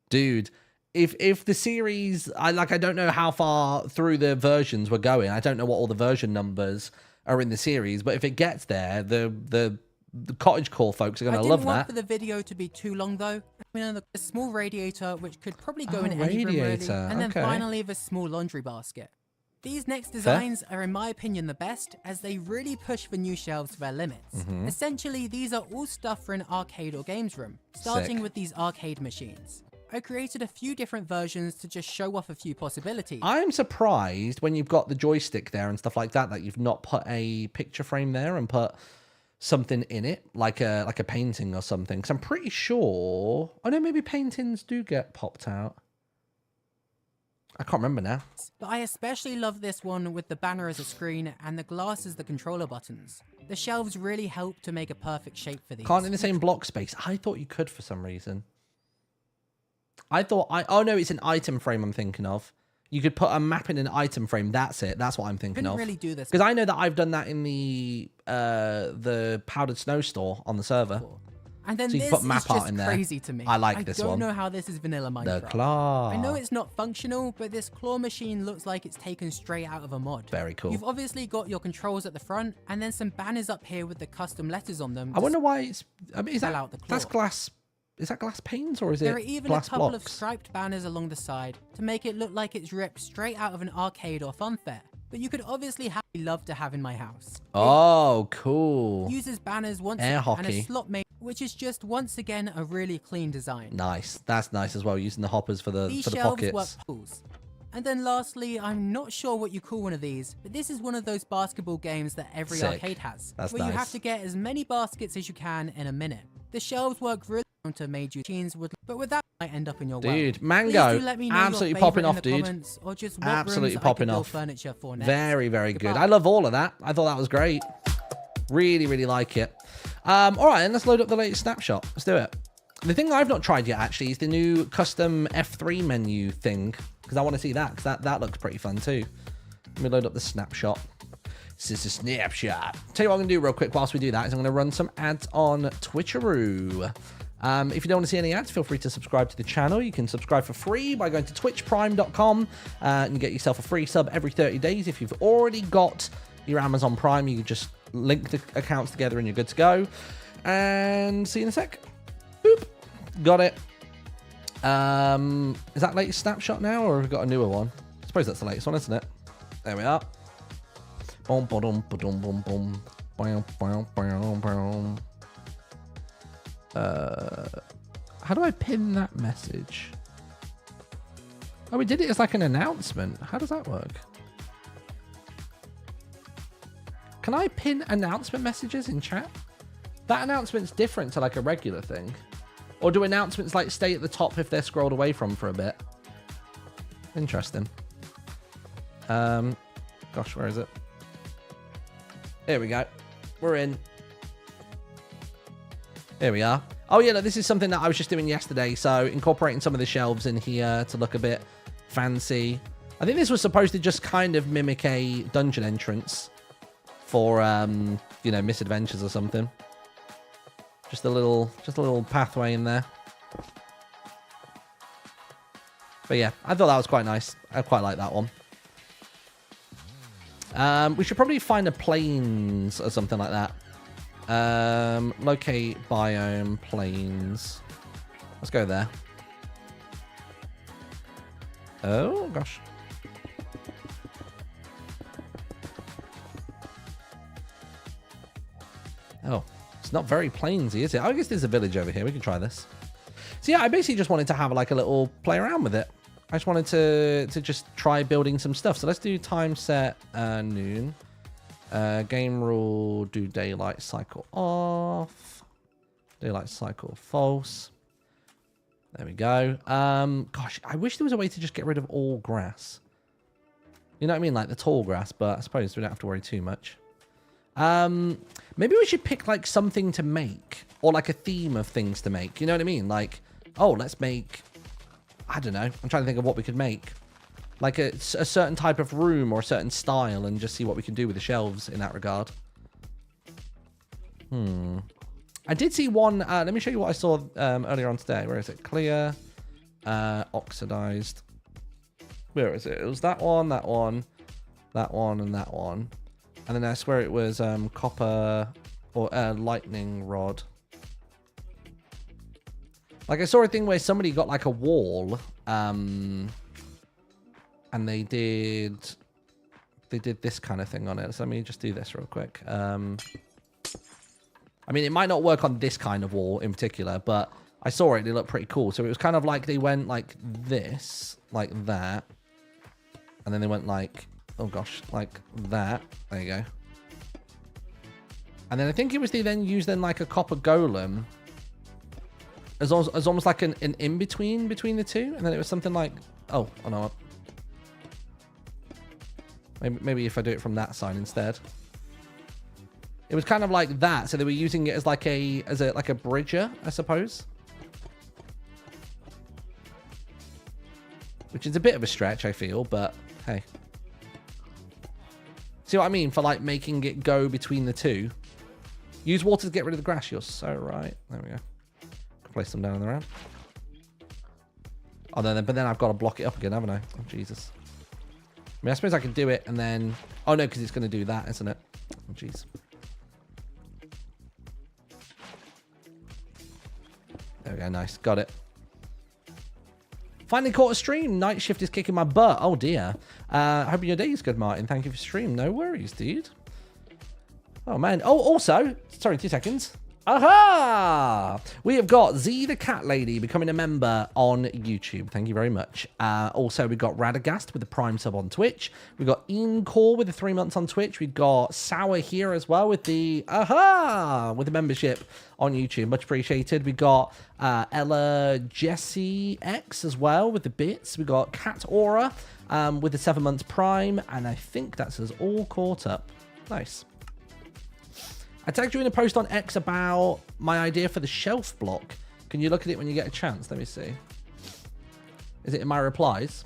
Dude, if the series, I don't know how far through the versions we're going. I don't know what all the version numbers are in the series, but if it gets there, the cottagecore folks are going to love I didn't want that. for the video to be too long though. I mean, a small radiator, which could probably go in any room radiator, really. And then okay. finally, the small laundry basket. These next designs are, in my opinion, the best, as they really push the new shelves to their limits. Mhm. Essentially, these are all stuff for an arcade or games room, starting Sick. with these arcade machines. I created a few different versions to just show off a few possibilities. I'm surprised when you've got the joystick there and stuff like that, that you've not put a picture frame there and put something in it, like a painting or something. Because I'm pretty sure, I know maybe paintings do get popped out. I can't remember now. But I especially love this one with the banner as a screen and the glass as the controller buttons. The shelves really help to make a perfect shape for these. Can't in the same block space. I thought you could for some reason. Oh no, it's an item frame I'm thinking of. You could put a map in an item frame. That's it. That's what I'm thinking Couldn't of. really do this. Because I know that I've done that in the Powdered Snow store on the server. And then So you this can put map is art just in there. crazy to me. I like this I one. don't know how this is vanilla Minecraft. The claw. I know it's not functional, but this claw machine looks like it's taken straight out of a mod. Very cool. You've obviously got your controls at the front, and then some banners up here with the custom letters on them. I wonder why it's. I mean, is spell that out the claw. that's glass? Is that glass panes or is There are it even a glass couple of blocks? striped banners along the side to make it look like it's ripped straight out of an arcade or fun fair. But you could obviously love to have in my house. Oh, cool. It uses banners once Air and hockey. a slot made, which is just once again a really clean design. Nice. That's nice as well. Using the hoppers for the These for the shelves work pockets. pools. And then lastly, I'm not sure what you call one of these, but this is one of those basketball games that every Sick. arcade has, That's where you nice. have to get as many baskets as you can in a minute. The shelves work really to made you machines would, but with that might end up in your Dude, world. Mango, Please do let me know your absolutely favourite popping in off, the dude. comments, or just what Absolutely rooms popping I could off. build furniture for next. Very, very good. Goodbye. I love all of that. I thought that was great. Really, really like it. All right, then let's load up the latest snapshot. Let's do it. The thing I've not tried yet, actually, is the new custom F3 menu thing, because I want to see that, because that looks pretty fun too. Let me load up the snapshot. This is a snapshot. Tell you what I'm going to do real quick whilst we do that is I'm going to run some ads on Twitcheroo. If you don't want to see any ads, feel free to subscribe to the channel. You can subscribe for free by going to twitchprime.com and you get yourself a free sub every 30 days. If you've already got your Amazon Prime, you can just link the accounts together and you're good to go. And see you in a sec. Boop. Got it. Is that latest Snapshot now, or have we got a newer one? I suppose that's the latest one, isn't it? There we are. Boom, boom, boom, boom, boom. How do I pin that message? Oh, we did it as like an announcement. How does that work? Can I pin announcement messages in chat? That announcement's different to like a regular thing. Or do announcements like stay at the top if they're scrolled away from for a bit? Interesting. Gosh, where is it? Here we go. We're in. Here we are. Oh yeah, no, this is something that I was just doing yesterday. So incorporating some of the shelves in here to look a bit fancy. I think this was supposed to just kind of mimic a dungeon entrance for, you know, misadventures or something. Just a little pathway in there. But yeah, I thought that was quite nice. I quite like that one. We should probably find a plains or something like that. Locate biome plains. Let's go there. Oh gosh. Oh, it's not very plainsy, is it? I guess there's a village over here. We can try this. So yeah, I basically just wanted to have like a little play around with it. I just wanted to just try building some stuff. So let's do time set noon. Game rule, do daylight cycle off. Daylight cycle false. There we go. Gosh, I wish there was a way to just get rid of all grass. You know what I mean? Like the tall grass, but I suppose we don't have to worry too much. Maybe we should pick like something to make, or like a theme of things to make. You know what I mean? Like, oh, let's make, I don't know. I'm trying to think of what we could make. Like a certain type of room or a certain style, and just see what we can do with the shelves in that regard. I did see one. Let me show you what I saw earlier on today. Where is it? Clear, oxidized. Where is it? It was that one, that one, that one, and that one. And then I swear it was copper or lightning rod. Like I saw a thing where somebody got like a wall, and they did this kind of thing on it. So let me just do this real quick. I mean, it might not work on this kind of wall in particular, but I saw it. It looked pretty cool. So it was kind of like they went like this, like that, and then they went like, oh gosh, like that. There you go. And then I think it was they then used like a copper golem as almost like an in-between between the two. And then it was something like, oh no. Maybe if I do it from that side instead. It was kind of like that. So they were using it as like a bridger, I suppose. Which is a bit of a stretch, I feel, but hey. See what I mean? For like making it go between the two. Use water to get rid of the grass. You're so right. There we go. Can place them down in the round. Oh, but then I've got to block it up again, haven't I? Oh, Jesus. I mean, I suppose I can do it and then... Oh, no, because it's going to do that, isn't it? Oh, jeez. There we go. Nice. Got it. Finally caught a stream. Night shift is kicking my butt. Oh, dear. Hoping your day is good, Martin. Thank you for stream. No worries, dude. Oh, man. Oh, also... Sorry, 2 seconds. Aha! We have got Z the Cat Lady becoming a member on YouTube. Thank you very much. Also, we got Radagast with the Prime sub on Twitch. We got Encore with the 3 months on Twitch. We got Sour here as well with the with the membership on YouTube. Much appreciated. We got Ella Jessie X as well with the bits. We got Cat Aura with the 7 months Prime, and I think that's us all caught up. Nice. I tagged you in a post on X about my idea for the shelf block. Can you look at it when you get a chance? Let me see. Is it in my replies?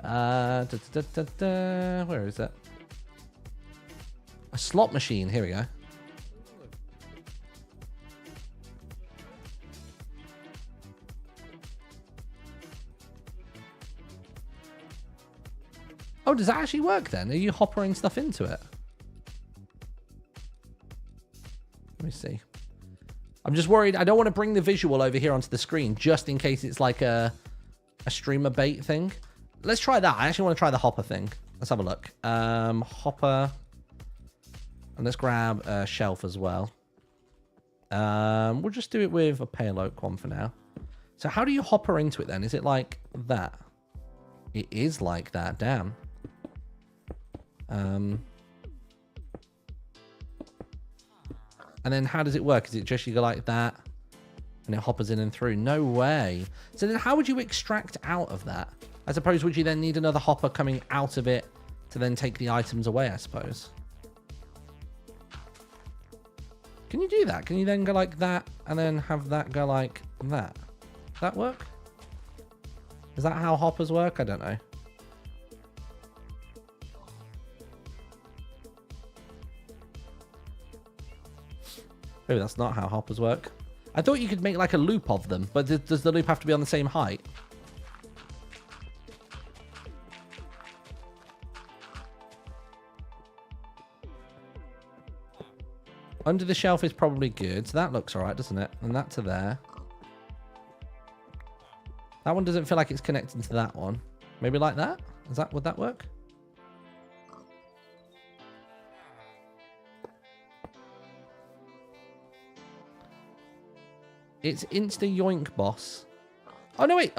Where is it? A slot machine. Here we go. Oh, does that actually work then? Are you hoppering stuff into it? Let me see. I'm just worried. I don't want to bring the visual over here onto the screen just in case it's like a streamer bait thing. Let's try that. I actually want to try the hopper thing. Let's have a look. Hopper. And let's grab a shelf as well. We'll just do it with a pale oak one for now. So how do you hopper into it then? Is it like that? It is like that. Damn. And then how does it work? Is it just you go like that and it hoppers in and through? No way. So then how would you extract out of that? I suppose would you then need another hopper coming out of it to then take the items away, I suppose? Can you do that? Can you then go like that and then have that go like that? Does that work? Is that how hoppers work? I don't know. Maybe that's not how hoppers work. I thought you could make like a loop of them, but does the loop have to be on the same height? Under the shelf is probably good. So that looks all right, doesn't it? And that to there. That one doesn't feel like it's connecting to that one. Maybe like that? Would that work? It's Insta Yoink Boss. Oh no, wait.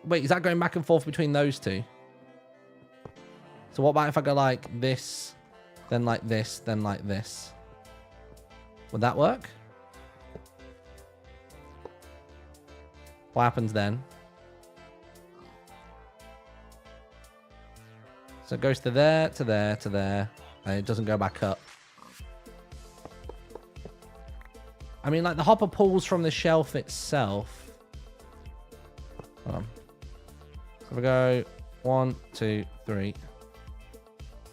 Wait, is that going back and forth between those two? So what about if I go like this, then like this, then like this? Would that work? What happens then? So it goes to there, to there, to there, and it doesn't go back up. I mean, like the hopper pulls from the shelf itself. Hold on. So we go 1, 2, 3.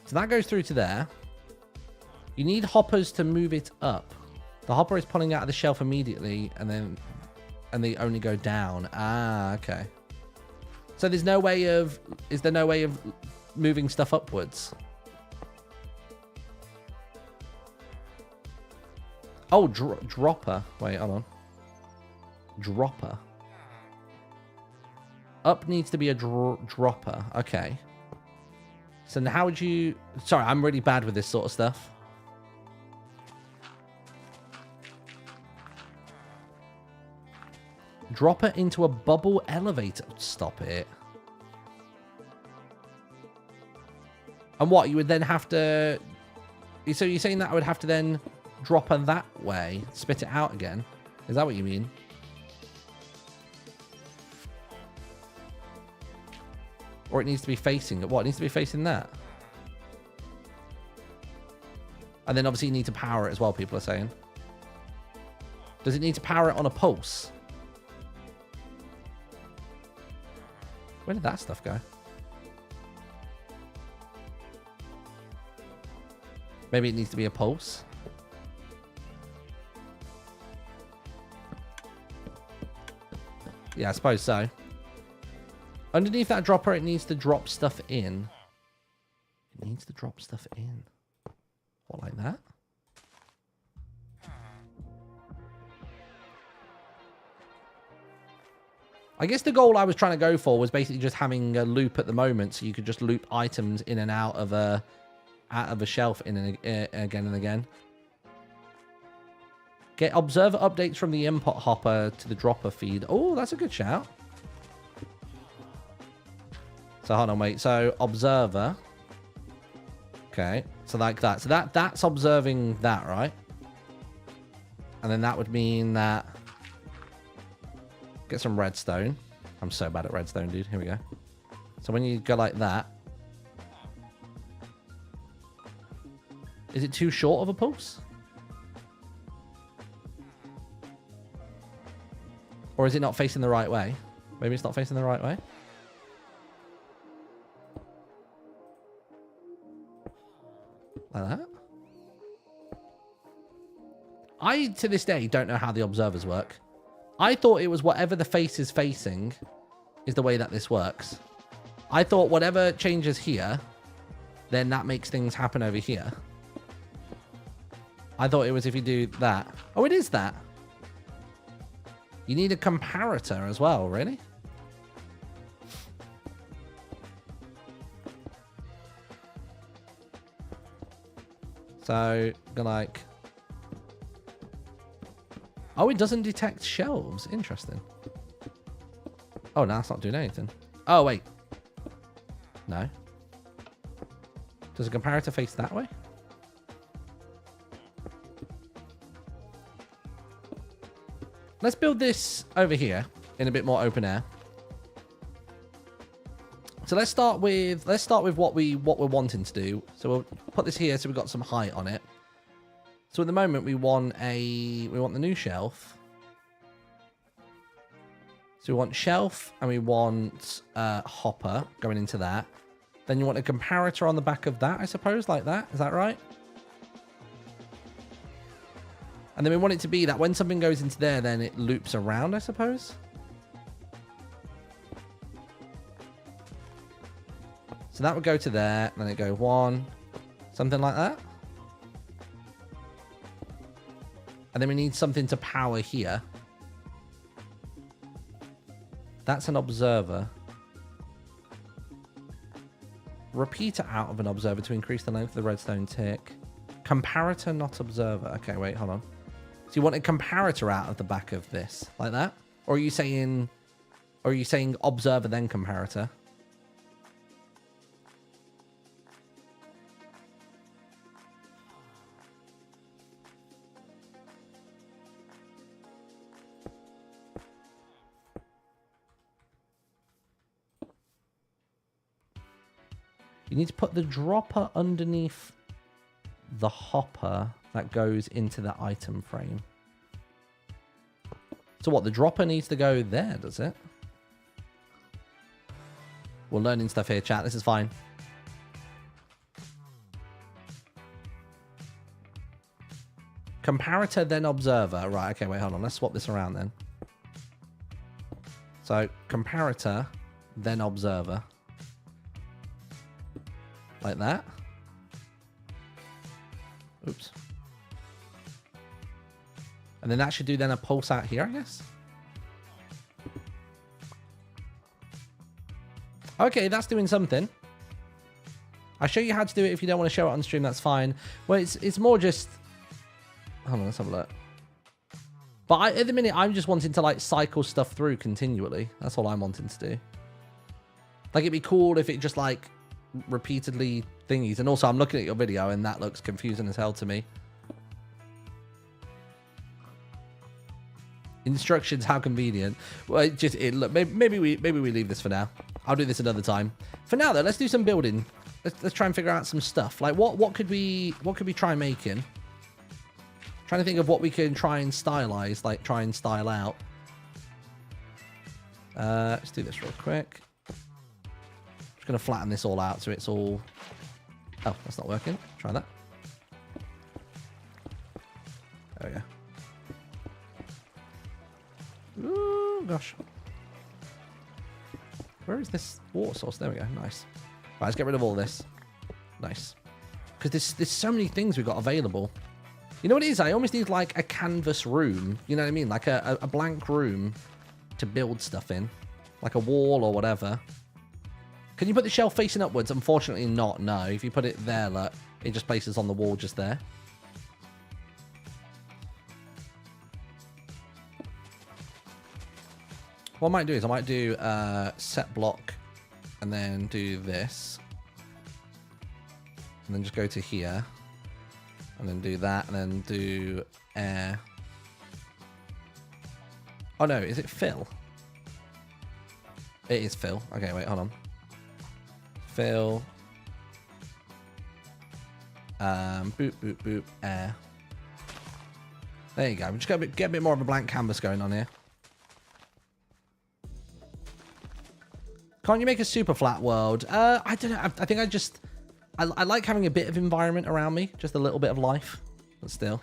So that goes through to there. You need hoppers to move it up. The hopper is pulling out of the shelf immediately, and they only go down. Ah, okay. So there's no way of... Is there no way of moving stuff upwards? Oh, dropper. Wait, hold on. Dropper. Up needs to be a dropper. Okay. So how would you... Sorry, I'm really bad with this sort of stuff. Dropper into a bubble elevator. Stop it. And what? You would then have to... So you're saying that I would have to then drop her that way, spit it out again? Is that what you mean? Or it needs to be facing it? What? It needs to be facing that? And then obviously you need to power it as well, people are saying. Does it need to power it on a pulse? Where did that stuff go? Maybe it needs to be a pulse. Yeah, I suppose so. Underneath that dropper, it needs to drop stuff in. It needs to drop stuff in. What, like that? I guess the goal I was trying to go for was basically just having a loop at the moment, so you could just loop items in and out of a shelf in and again and again. Get observer updates from the input hopper to the dropper feed. Oh, that's a good shout. So hold on, wait. So observer. Okay, so like that. So that's observing that, right? And then that would mean that... Get some redstone. I'm so bad at redstone, dude. Here we go. So when you go like that... Is it too short of a pulse? Or is it not facing the right way? Maybe it's not facing the right way? Like that? I, to this day, don't know how the observers work. I thought it was whatever the face is facing is the way that this works. I thought whatever changes here then that makes things happen over here. I thought it was if you do that. Oh, it is that. You need a comparator as well, really? So, like... Oh, it doesn't detect shelves. Interesting. Oh, now it's not doing anything. Oh, wait. No. Does a comparator face that way? Let's build this over here in a bit more open air. So let's start with what we're wanting to do. So we'll put this here so we've got some height on it. So at the moment we want the new shelf. So we want shelf and we want hopper going into that. Then you want a comparator on the back of that, I suppose, like that. Is that right? And then we want it to be that when something goes into there, then it loops around, I suppose. So that would go to there, and then it go 1, something like that. And then we need something to power here. That's an observer. Repeater out of an observer to increase the length of the redstone tick. Comparator, not observer. Okay, wait, hold on. So you want a comparator out of the back of this, like that? Or are you saying observer then comparator? You need to put the dropper underneath the hopper that goes into the item frame. So what, the dropper needs to go there, does it? We're learning stuff here, chat. This is fine. Comparator, then observer. Right, okay, wait, hold on. Let's swap this around then. So, comparator, then observer. Like that. Oops. And then that should do then a pulse out here, I guess. Okay, that's doing something. I'll show you how to do it. If you don't want to show it on stream, that's fine. Well, it's more just... Hold on, let's have a look. But at the minute, I'm just wanting to, like, cycle stuff through continually. That's all I'm wanting to do. Like, it'd be cool if it just, like, repeatedly thingies. And also, I'm looking at your video, and that looks confusing as hell to me. Instructions, how convenient. Well, look, maybe we leave this for now. I'll do this another time. For now, though, let's do some building. Let's try and figure out some stuff. Like, what could we try making? Trying to think of what we can try and stylize, like try and style out. Let's do this real quick. Just gonna flatten this all out so it's all... Oh, that's not working. Try that. There we go. Ooh, gosh. Where is this water source? There we go. Nice. Right, let's get rid of all this. Nice. Because there's so many things we've got available. You know what it is? I almost need like a canvas room. You know what I mean? Like a blank room to build stuff in. Like a wall or whatever. Can you put the shelf facing upwards? Unfortunately not, no. If you put it there, look, it just places on the wall just there. What I might do is I might do set block and then do this. And then just go to here. And then do that and then do air. Oh no, is it fill? It is fill. Okay, wait, hold on. Fill. Boop, boop, boop, air. There you go. We just get a bit more of a blank canvas going on here. Can't you make a super flat world? I don't know. I think I like having a bit of environment around me. Just a little bit of life. But still.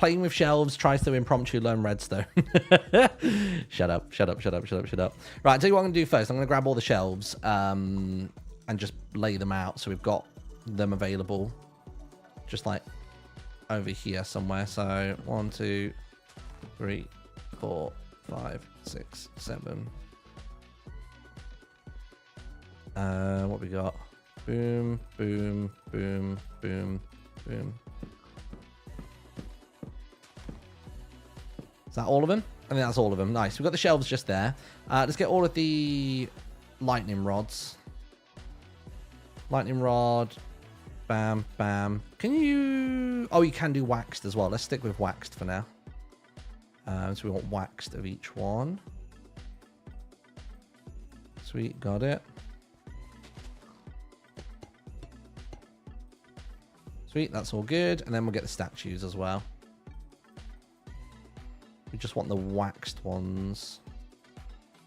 Playing with shelves tries to impromptu learn redstone. Shut up. Right, I'll tell you what I'm going to do first. I'm going to grab all the shelves and just lay them out so we've got them available just like over here somewhere. So 1, 2, 3, 4, 5, 6, 7. What we got? Boom, boom, boom, boom, boom. Is that all of them? I think that's all of them. Nice. We've got the shelves just there. Let's get all of the lightning rods. Lightning rod. Bam, bam. Can you... Oh, you can do waxed as well. Let's stick with waxed for now. So we want waxed of each one. Sweet, got it. Sweet, that's all good. And then we'll get the statues as well. We just want the waxed ones.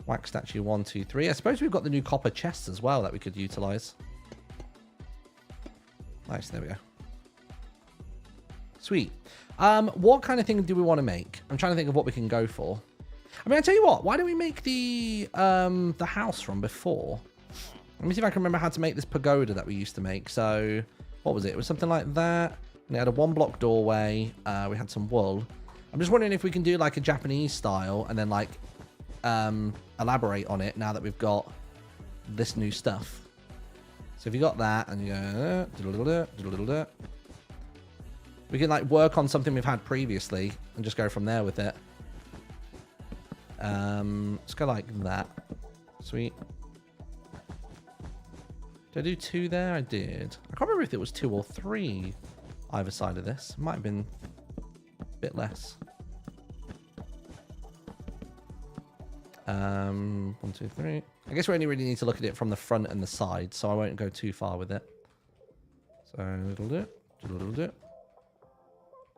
Wax statue 1, 2, 3. I suppose we've got the new copper chests as well that we could utilize. Nice, there we go. Sweet. What kind of thing do we want to make? I'm trying to think of what we can go for. I mean, I tell you what, why don't we make the house from before? Let me see if I can remember how to make this pagoda that we used to make. So, what was it? It was something like that. And it had a 1-block doorway. We had some wool. I'm just wondering if we can do like a Japanese style and then like elaborate on it now that we've got this new stuff. So if you got that and you go, we can like work on something we've had previously and just go from there with it. Let's go like that. Sweet. Did I do 2 there? I did. I can't remember if it was 2 or 3 either side of this. It might have been a bit less. 1, 2, 3. I guess we only really need to look at it from the front and the side, so I won't go too far with it. So it'll do it.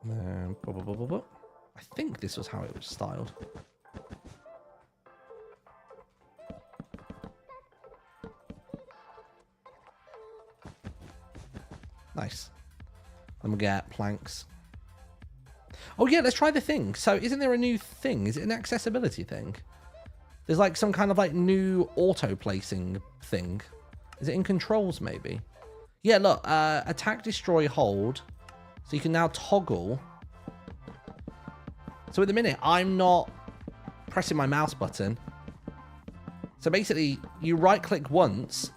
And I think this was how it was styled. Nice. Then we'll get planks. Oh yeah, let's try the thing. So isn't there a new thing? Is it an accessibility thing? There's like some kind of like new auto placing thing. Is it in controls maybe? Yeah, look, attack, destroy, hold. So you can now toggle. So at the minute, I'm not pressing my mouse button. So basically, you right click once.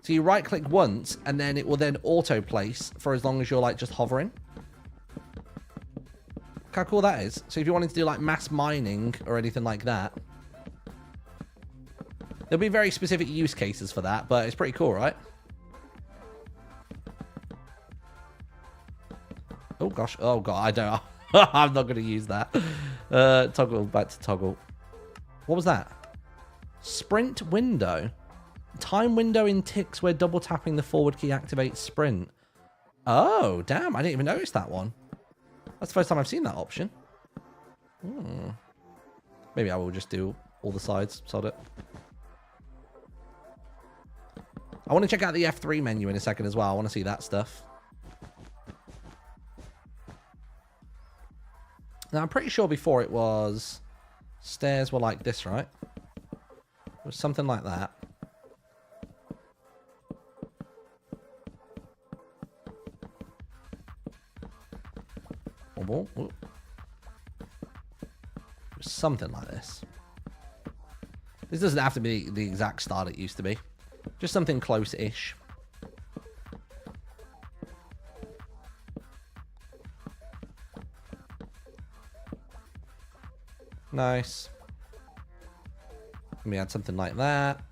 So you right click once and then it will then auto place for as long as you're like just hovering. Look how cool that is. So if you wanted to do like mass mining or anything like that, there'll be very specific use cases for that, but it's pretty cool, right? Oh gosh. Oh god, I don't. I'm not going to use that. Toggle back to toggle. What was that? Sprint window. Time window in ticks where double tapping the forward key activates sprint. Oh, damn. I didn't even notice that one. That's the first time I've seen that option. Maybe I will just do all the sides. Sod it. I want to check out the F3 menu in a second as well. I want to see that stuff. Now, I'm pretty sure before it was... Stairs were like this, right? It was something like that. Something like this. This doesn't have to be the exact style it used to be. Just something close-ish. Nice. Let me add something like that.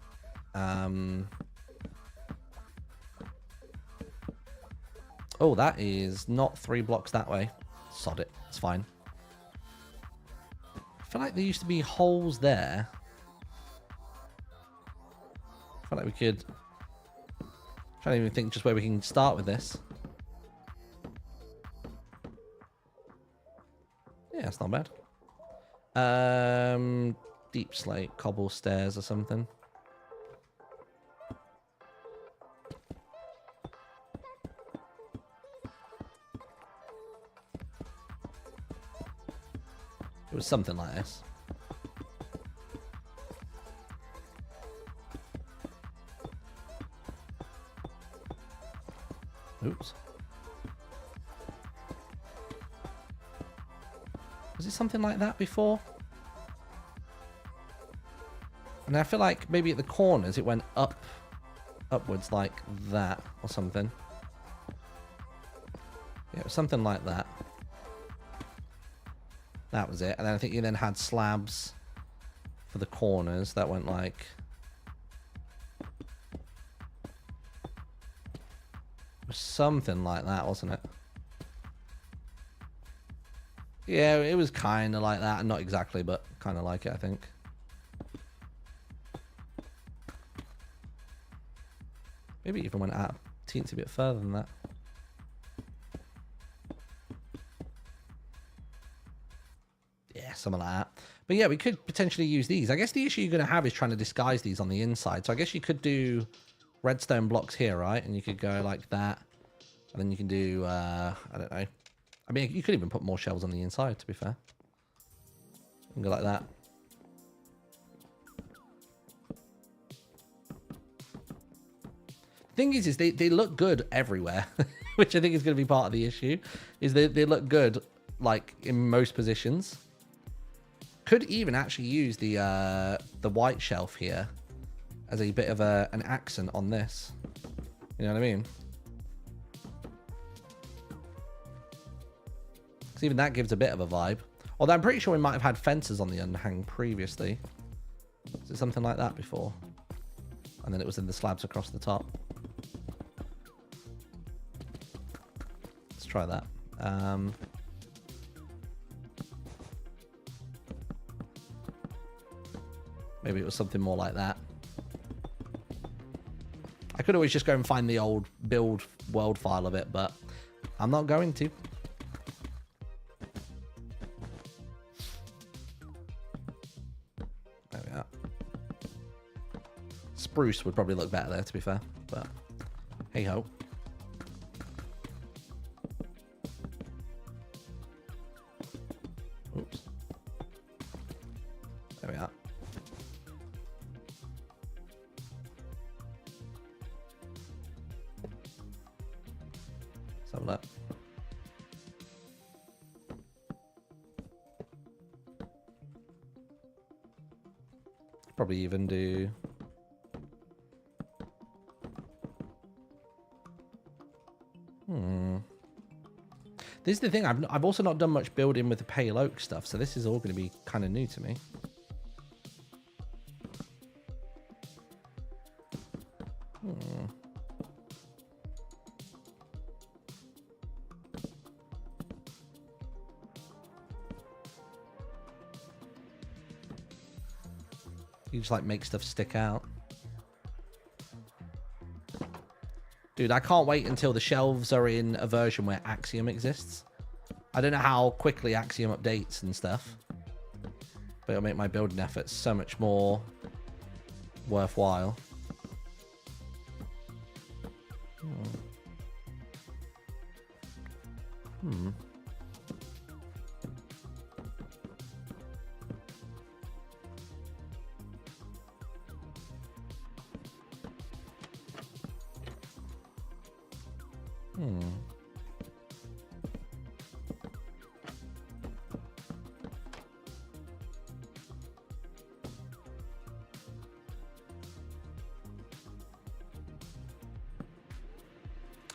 Oh, that is not 3 blocks that way. Sod it. It's fine. I feel like there used to be holes there. I feel like we could... I'm trying to even think just where we can start with this. Yeah, it's not bad. Deep slate, cobble stairs or something. It was something like this. Oops. Was it something like that before? And I feel like maybe at the corners it went upwards like that or something. Yeah, it was something like that. That was it. And then I think you then had slabs for the corners that went like... It was something like that, wasn't it? Yeah, it was kind of like that. Not exactly, but kind of like it, I think. Maybe it even went out a teensy bit further than that. Yeah, something like that. But yeah, we could potentially use these. I guess the issue you're going to have is trying to disguise these on the inside. So I guess you could do redstone blocks here, right? And you could go like that. And then you can do, I don't know. I mean, you could even put more shells on the inside, to be fair. You can go like that. Thing is they look good everywhere, which I think is going to be part of the issue, is they look good, like, in most positions. Could even actually use the white shelf here as a bit of an accent on this. You know what I mean? Because even that gives a bit of a vibe. Although I'm pretty sure we might have had fences on the underhang previously. Was it something like that before? And then it was in the slabs across the top. Let's try that. Maybe it was something more like that. I could always just go and find the old build world file of it, but I'm not going to. There we are. Spruce would probably look better there, to be fair, but hey ho. Oops. There we are. Let's have a look. Probably even do... This is the thing, I've also not done much building with the pale oak stuff, so this is all going to be kind of new to me. You just like make stuff stick out. Dude, I can't wait until the shelves are in a version where Axiom exists. I don't know how quickly Axiom updates and stuff, but it'll make my building efforts so much more worthwhile.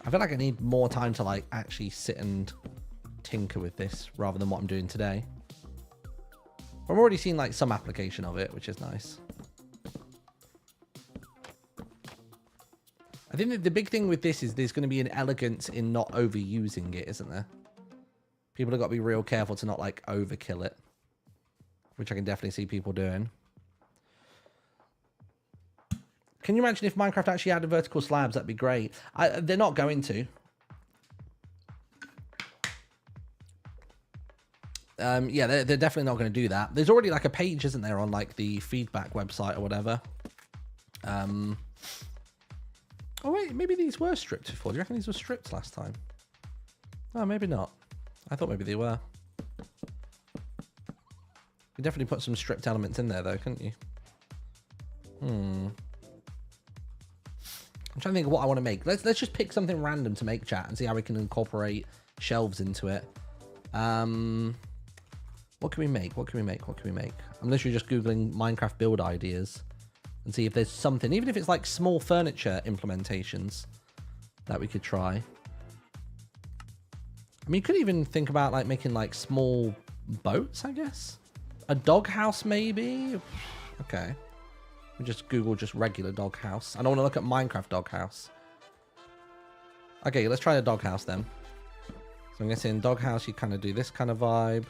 I feel like I need more time to like actually sit and tinker with this rather than what I'm doing today. I'm already seeing like some application of it, which is nice. I think that the big thing with this is there's going to be an elegance in not overusing it, isn't there? People have got to be real careful to not like overkill it, which I can definitely see people doing. Can you imagine if Minecraft actually added vertical slabs? That'd be great. They're not going to. Yeah, they're definitely not going to do that. There's already like a page, isn't there, on like the feedback website or whatever. Oh wait, maybe these were stripped before. Do you reckon these were stripped last time? Oh, maybe not. I thought maybe they were. You could definitely put some stripped elements in there, though, couldn't you? I'm trying to think of what I want to make. Let's just pick something random to make, chat, and see how we can incorporate shelves into it. What can we make? What can we make? What can we make? I'm literally just Googling Minecraft build ideas and see if there's something, even if it's like small furniture implementations that we could try. I mean, you could even think about like making like small boats, I guess. A doghouse, maybe? Okay. We just Google just regular doghouse. I don't want to look at Minecraft doghouse. Okay, let's try a doghouse then. So I'm guessing doghouse, you kind of do this kind of vibe.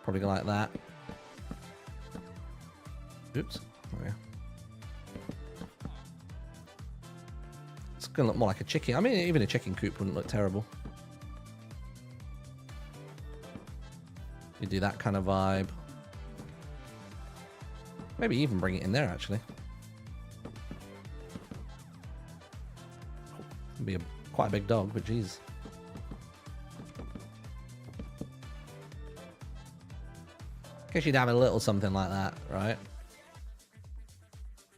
Probably go like that. Oops. Oh, yeah. It's going to look more like a chicken. I mean, even a chicken coop wouldn't look terrible. You do that kind of vibe. Maybe even bring it in there, actually. It'd be quite a big dog, but geez. Guess you'd have a little something like that, right?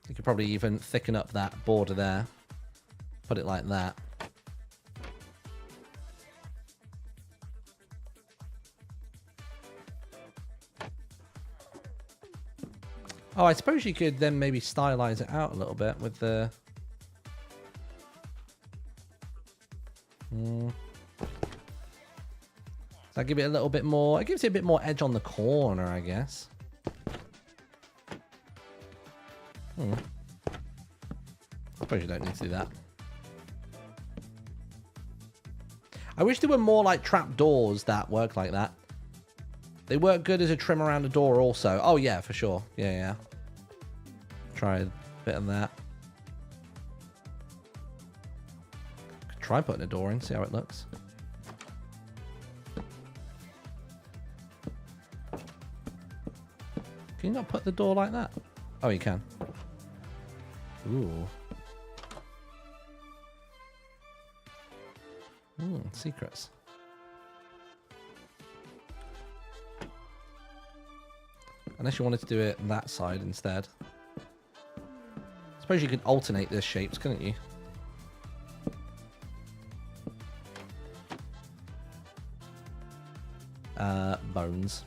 You could probably even thicken up that border there. Put it like that. Oh, I suppose you could then maybe stylize it out a little bit with the... Does that give it a little bit more... It gives it a bit more edge on the corner, I guess. I suppose you don't need to do that. I wish there were more like trap doors that work like that. They work good as a trim around a door also. Oh yeah, for sure. Yeah. Try a bit of that. Could try putting a door in, see how it looks. Can you not put the door like that? Oh, you can. Ooh. Secrets. Unless you wanted to do it that side instead. I suppose you could alternate the shapes, couldn't you? Bones.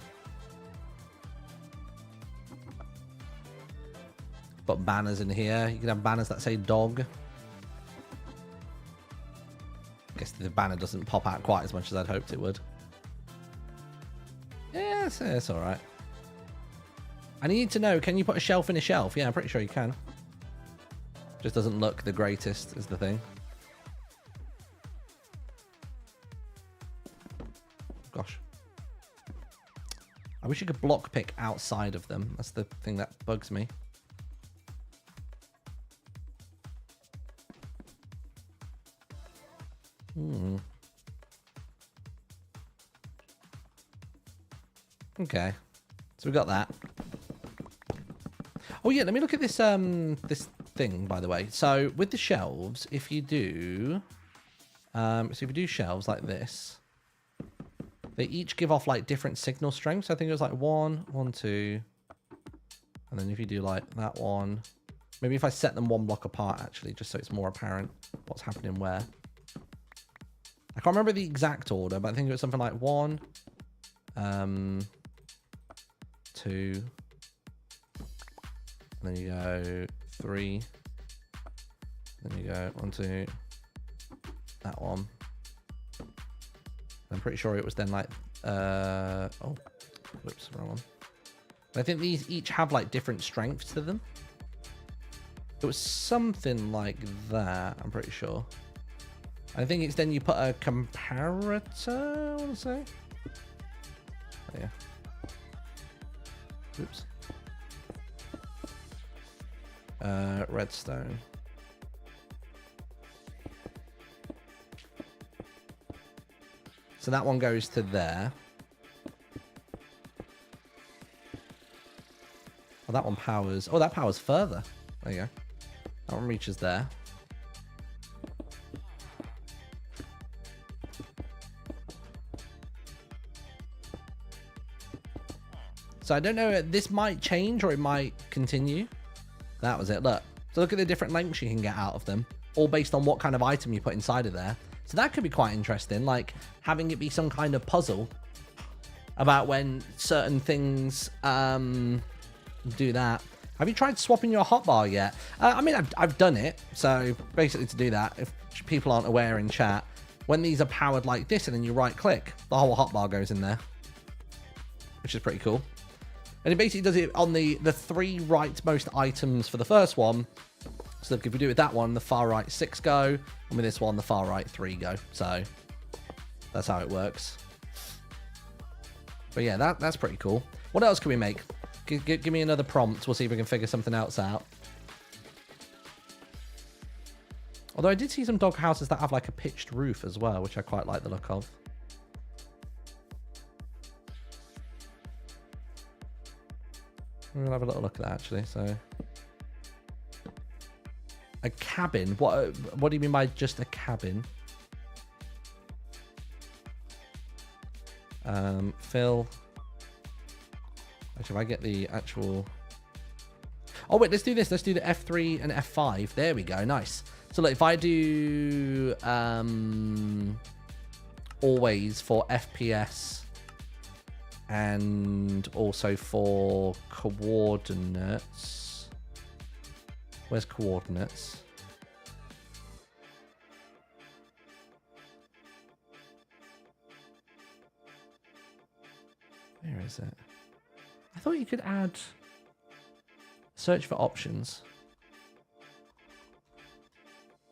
Put banners in here. You can have banners that say dog. Guess the banner doesn't pop out quite as much as I'd hoped it would. Yeah, it's alright. I need to know, can you put a shelf in a shelf? Yeah, I'm pretty sure you can. Just doesn't look the greatest is the thing. Gosh. I wish you could block pick outside of them. That's the thing that bugs me. Okay. So we got that. Oh yeah, let me look at this this thing, by the way. So with the shelves, if you do shelves like this, they each give off like different signal strengths. I think it was like 1, 1, 2, and then if you do like that one, maybe if I set them one block apart actually, just so it's more apparent what's happening where. I can't remember the exact order, but I think it was something like 1, 2. Then you go 3. Then you go 1, 2. That one. I'm pretty sure it was then like oh, whoops, wrong one. I think these each have like different strengths to them. It was something like that, I'm pretty sure. I think it's then you put a comparator, I want to say. Oh, yeah. Oops. Redstone. So that one goes to there. Oh, that one powers. Oh, that powers further. There you go. That one reaches there. So I don't know, this might change or it might continue. That was it, look. So look at the different lengths you can get out of them, all based on what kind of item you put inside of there. So that could be quite interesting, like having it be some kind of puzzle about when certain things do that. Have you tried swapping your hotbar yet? I mean, I've done it. So basically to do that, if people aren't aware in chat, when these are powered like this and then you right click, the whole hotbar goes in there, which is pretty cool. And it basically does it on the 3 rightmost items for the first one. So look, if we do it with that one, the far right 6 go, and with this one, the far right 3 go. So that's how it works. But yeah, that's pretty cool. What else can we make? Give me another prompt. We'll see if we can figure something else out. Although I did see some dog houses that have like a pitched roof as well, which I quite like the look of. We'll have a little look at that actually. So, a cabin. What do you mean by just a cabin? Phil. Actually, if I get the actual... Oh, wait, let's do this. Let's do the F3 and F5. There we go. Nice. So, look, if I do always for FPS and also for coordinates. Where's coordinates? Where is it? I thought you could add search for options.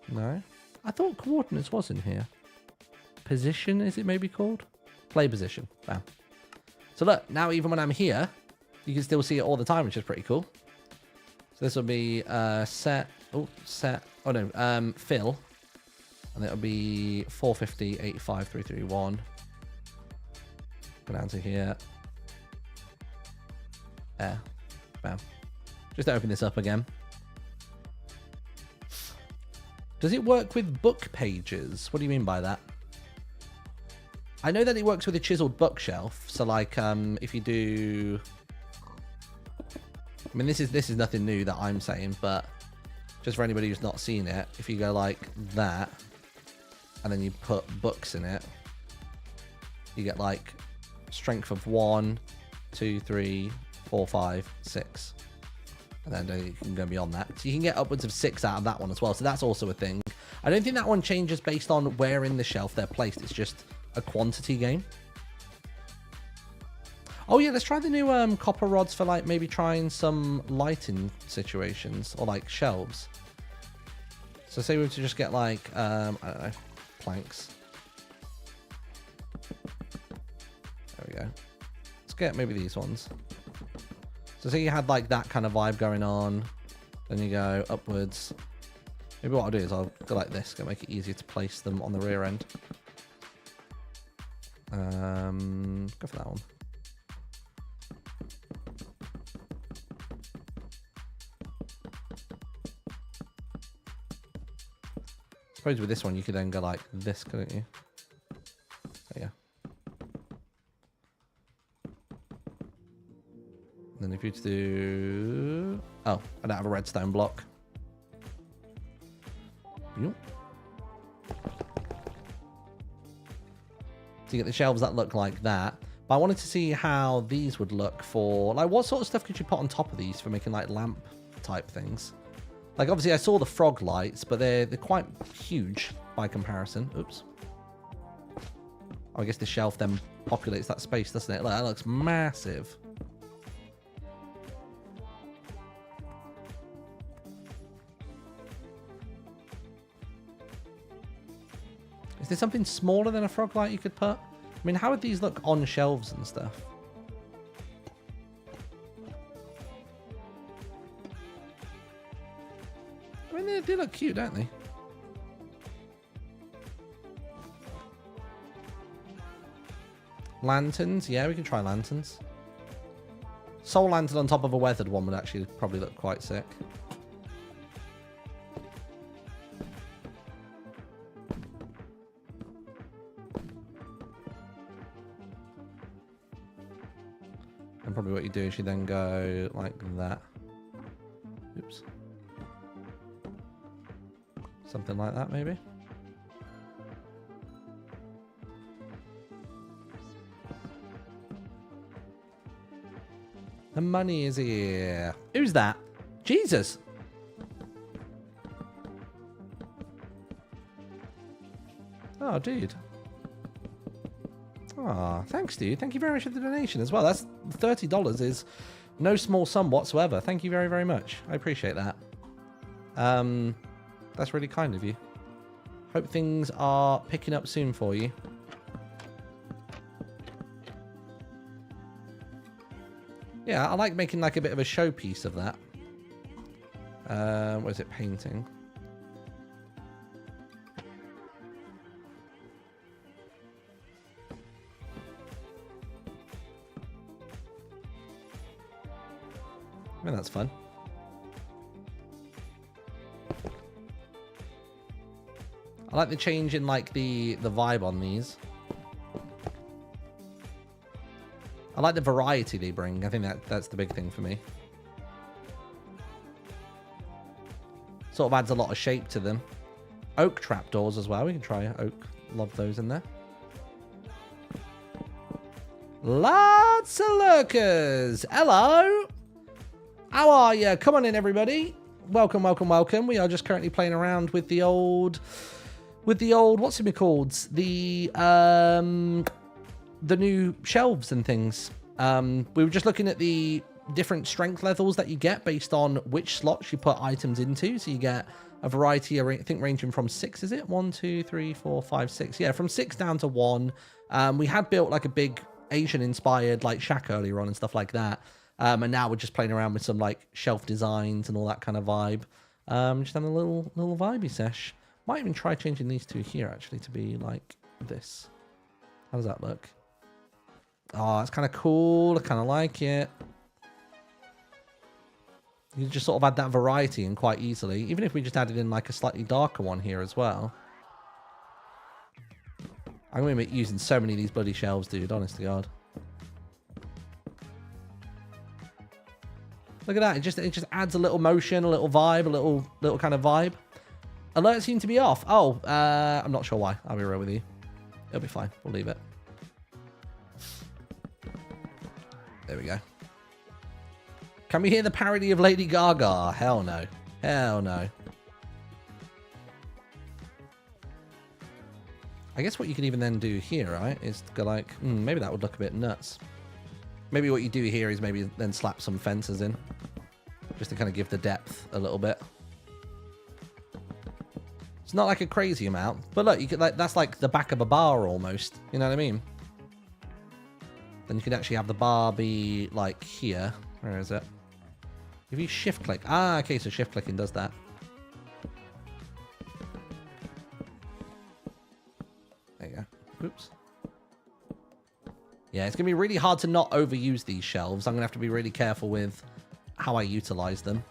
No? I thought coordinates was in here. Position, is it maybe called? Play position. Bam. So look, now even when I'm here, you can still see it all the time, which is pretty cool. So this will be set. Oh, set. Oh no, fill. And it'll be 450, 85, 331. Go down to here. There. Bam. Just open this up again. Does it work with book pages? What do you mean by that? I know that it works with a chiseled bookshelf. So like if you do... I mean, this is nothing new that I'm saying, but just for anybody who's not seen it, if you go like that, and then you put books in it, you get like strength of 1, 2, 3, 4, 5, 6. And then you can go beyond that. So you can get upwards of 6 out of that one as well. So that's also a thing. I don't think that one changes based on where in the shelf they're placed. It's just a quantity game. Oh yeah, let's try the new copper rods for like maybe trying some lighting situations or like shelves. So say we were to just get like, I don't know, planks. There we go. Let's get maybe these ones. So say you had like that kind of vibe going on, then you go upwards. Maybe what I'll do is I'll go like this, gonna make it easier to place them on the rear end. Go for that one. I suppose with this one you could then go like this, couldn't you? There you go. And then if you do... Oh, I don't have a redstone block. Yep. So you get the shelves that look like that. But I wanted to see how these would look for... Like, what sort of stuff could you put on top of these for making, like, lamp type things? Like, obviously, I saw the frog lights, but they're quite huge by comparison. Oops. Oh, I guess the shelf then populates that space, doesn't it? Like, that looks massive. Is there something smaller than a frog light you could put? I mean, how would these look on shelves and stuff? I mean, they look cute, don't they? Lanterns? Yeah, we can try lanterns. Soul lantern on top of a weathered one would actually probably look quite sick. probably what you do is you then go like that. Oops. Something like that, maybe. The money is here. Who's that? Jesus. Oh, dude. Oh, thanks, dude. Thank you very much for the donation as well. That's $30 is no small sum whatsoever. Thank you very, very much. I appreciate that. That's really kind of you. Hope things are picking up soon for you. Yeah, I like making like a bit of a showpiece of that. What is it? Painting. I mean, that's fun. I like the change in like the vibe on these. I like the variety they bring. I think that's the big thing for me. Sort of adds a lot of shape to them. Oak trapdoors as well. We can try oak. Love those in there. Lots of lurkers. Hello. How are you? Come on in, everybody. Welcome, welcome, welcome. We are just currently playing around with the old, what's it called? The new shelves and things. We were just looking at the different strength levels that you get based on which slots you put items into. So you get a variety, I think ranging from 6, is it? 1, 2, 3, 4, 5, 6. Yeah, from 6 down to 1. We had built like a big Asian-inspired like shack earlier on and stuff like that. And now we're just playing around with some like shelf designs and all that kind of vibe. Just having a little vibey sesh. Might even try changing these two here actually to be like this. How does that look? Oh, it's kind of cool. I kind of like it. You just sort of add that variety in quite easily. Even if we just added in like a slightly darker one here as well. I'm going to be using so many of these bloody shelves, dude. Honest to God. Look at that. It just adds a little motion, a little vibe, a little kind of vibe. Alerts seem to be off. Oh, I'm not sure why. I'll be real with you. It'll be fine. We'll leave it. There we go. Can we hear the parody of Lady Gaga? Hell no. Hell no. I guess what you can even then do here, right, is go like, maybe that would look a bit nuts. Maybe what you do here is maybe then slap some fences in. Just to kind of give the depth a little bit. It's not like a crazy amount. But look, you could like that's like the back of a bar almost. You know what I mean? Then you could actually have the bar be like here. Where is it? If you shift click. Ah, okay, so shift clicking does that. There you go. Oops. Yeah, it's going to be really hard to not overuse these shelves. I'm going to have to be really careful with how I utilize them.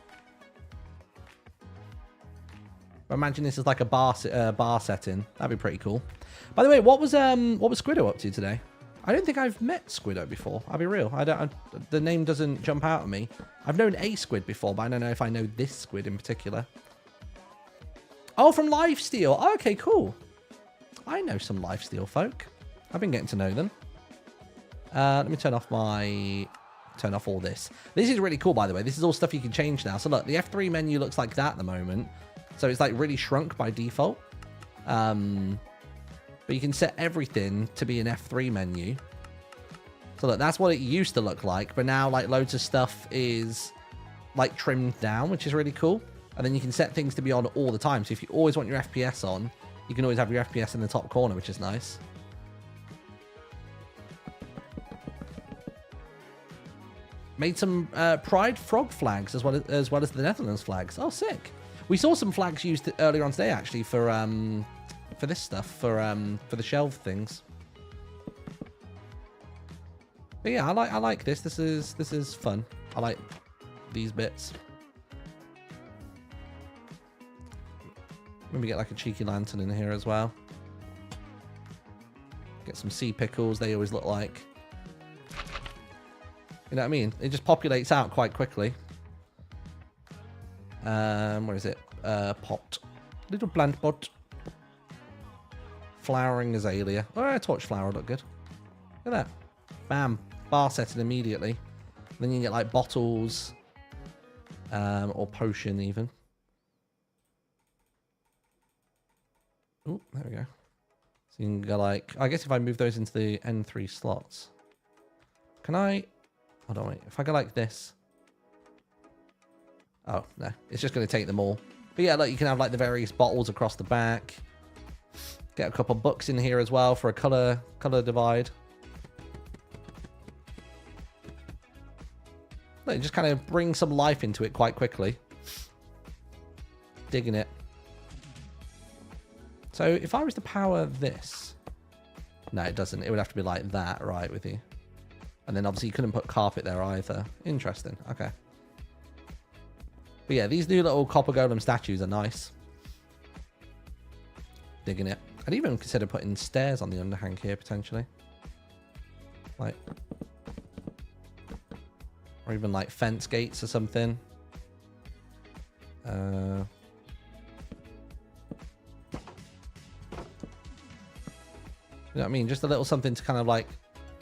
But imagine this is like a bar setting. That'd be pretty cool. By the way, what was Squiddo up to today? I don't think I've met Squiddo before. I'll be real. The name doesn't jump out at me. I've known a squid before, but I don't know if I know this squid in particular. Oh, from Lifesteal. Oh, okay, cool. I know some Lifesteal folk. I've been getting to know them. Let me turn off all this. This is really cool, by the way. This is all stuff you can change now. So look, the F3 menu looks like that at the moment. So it's like really shrunk by default. But you can set everything to be an F3 menu. So look, that's what it used to look like. But now like loads of stuff is like trimmed down, which is really cool. And then you can set things to be on all the time. So if you always want your FPS on, you can always have your FPS in the top corner, which is nice. Made some Pride frog flags as well as the Netherlands flags. Oh, sick. We saw some flags used earlier on today, actually, for this stuff, for the shelf things. But yeah, I like this. This is fun. I like these bits. Maybe get like a cheeky lantern in here as well. Get some sea pickles. They always look like. You know what I mean? It just populates out quite quickly. Where is it? Pot. Little plant pot. Flowering azalea. Oh, torch flower look good. Look at that. Bam. Bar setting immediately. Then you can get like bottles. Or potion even. Oh, there we go. So you can go like... I guess if I move those into the N3 slots. Can I... Hold on, wait. If I go like this... Oh, no. It's just going to take them all. But yeah, like you can have like the various bottles across the back. Get a couple books in here as well for a color divide. Like, just kind of bring some life into it quite quickly. Digging it. So if I was to power this... No, it doesn't. It would have to be like that, right, with you. And then obviously you couldn't put carpet there either. Interesting. Okay. But yeah, these new little copper golem statues are nice. Digging it. I'd even consider putting stairs on the underhang here, potentially. Like... Or even like fence gates or something. You know what I mean? Just a little something to kind of like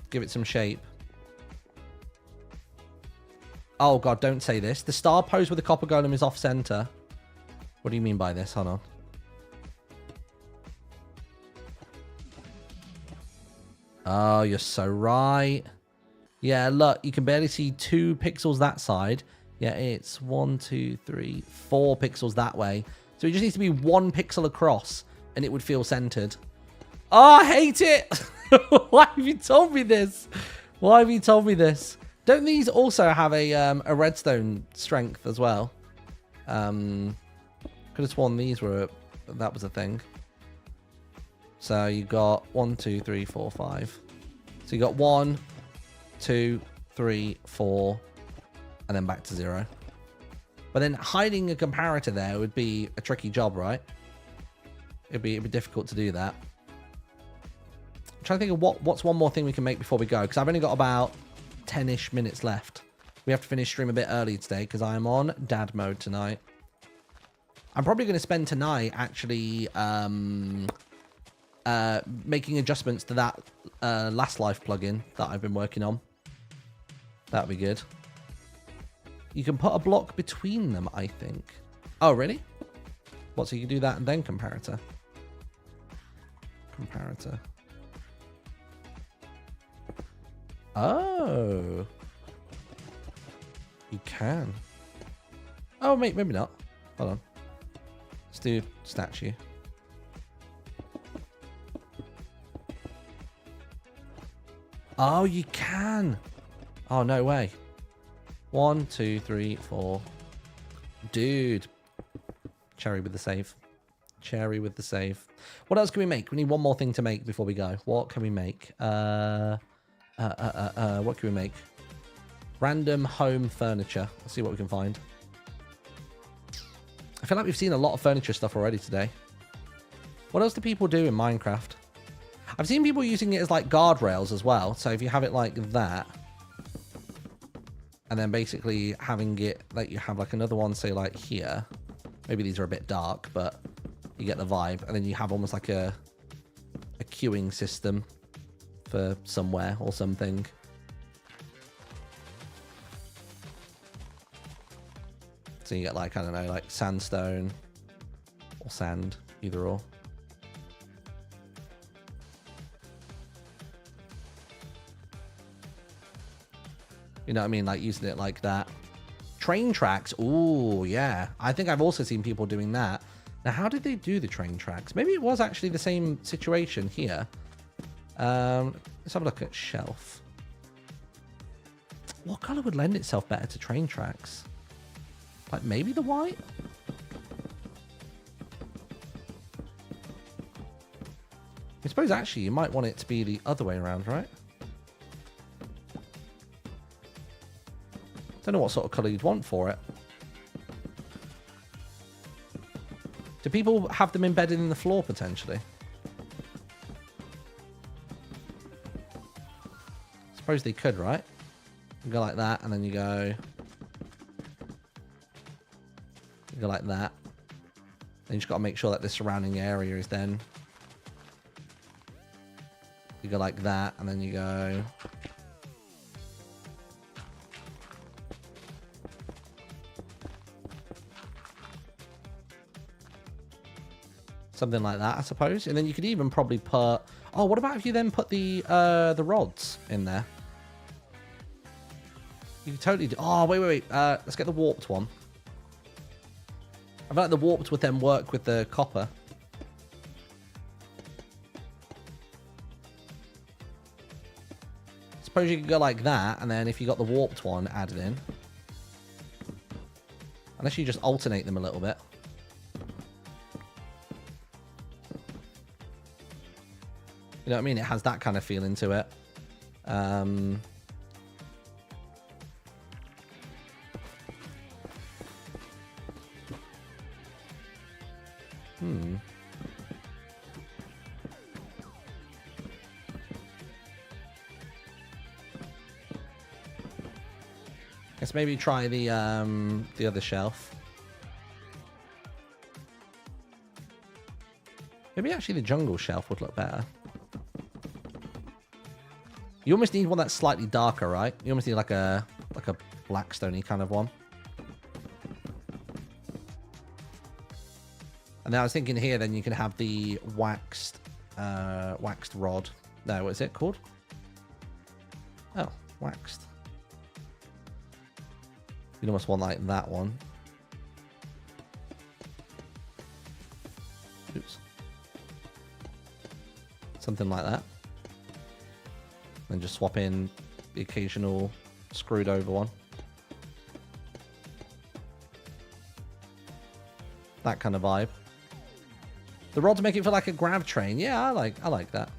give it some shape. Oh god, don't say this. The star pose with the copper golem is off center. What do you mean by this? Hold on. Oh, you're so right. Yeah, look, you can barely see 2 pixels that side. Yeah, it's 1, 2, 3, 4 pixels that way. So it just needs to be 1 pixel across and it would feel centered. Oh, I hate it. Why have you told me this? Why have you told me this? Don't these also have a redstone strength as well? Could have sworn these were that was a thing. So you got 1, 2, 3, 4, 5. So you got 1, 2, 3, 4, and then back to 0. But then hiding a comparator there would be a tricky job, right? It'd be difficult to do that. I'm trying to think of what's one more thing we can make before we go, because I've only got about 10-ish minutes left. We have to finish stream a bit early today because I'm on dad mode tonight. I'm probably going to spend tonight actually making adjustments to that Last Life plugin that I've been working on. That'd be good. You can put a block between them, I think. Oh, really? What, so you can do that and then comparator? Comparator. Oh. You can. Oh, maybe not. Hold on. Let's do statue. Oh, you can. Oh, no way. 1, 2, 3, 4. Dude. Cherry with the save. Cherry with the save. What else can we make? We need one more thing to make before we go. What can we make? What can we make? Random home furniture. Let's see what we can find. I feel like we've seen a lot of furniture stuff already today. What else do people do in Minecraft? I've seen people using it as like guardrails as well. So if you have it like that, and then basically having it like you have like another one, say like here. Maybe these are a bit dark, but you get the vibe. And then you have almost like a queuing system for somewhere or something. So you get like, I don't know, like sandstone or sand, either or. You know what I mean? Like using it like that. Train tracks. Ooh, yeah. I think I've also seen people doing that. Now, how did they do the train tracks? Maybe it was actually the same situation here. Let's have a look at shelf. What color would lend itself better to train tracks? Like maybe the white? I suppose actually you might want it to be the other way around, right? Don't know what sort of color you'd want for it. Do people have them embedded in the floor potentially? Suppose they could, right? You go like that, and then you go like that. Then you just got to make sure that the surrounding area is then. You go like that, and then you go. Something like that, I suppose. And then you could even probably put... Oh, what about if you then put the rods in there? You could totally do... Oh, wait. Let's get the warped one. I feel like the warped would then work with the copper. Suppose you could go like that, and then if you got the warped one added in. Unless you just alternate them a little bit. You know what I mean? It has that kind of feeling to it. Let's maybe try the other shelf. Maybe actually the jungle shelf would look better. You almost need one that's slightly darker, right? You almost need like a blackstone-y kind of one. And then I was thinking here, then you can have the waxed rod. No, what is it called? Oh, waxed. You'd almost want like that one. Oops. Something like that. And just swap in the occasional screwed over one. That kind of vibe. The rods make it feel like a grab train. Yeah, I like that.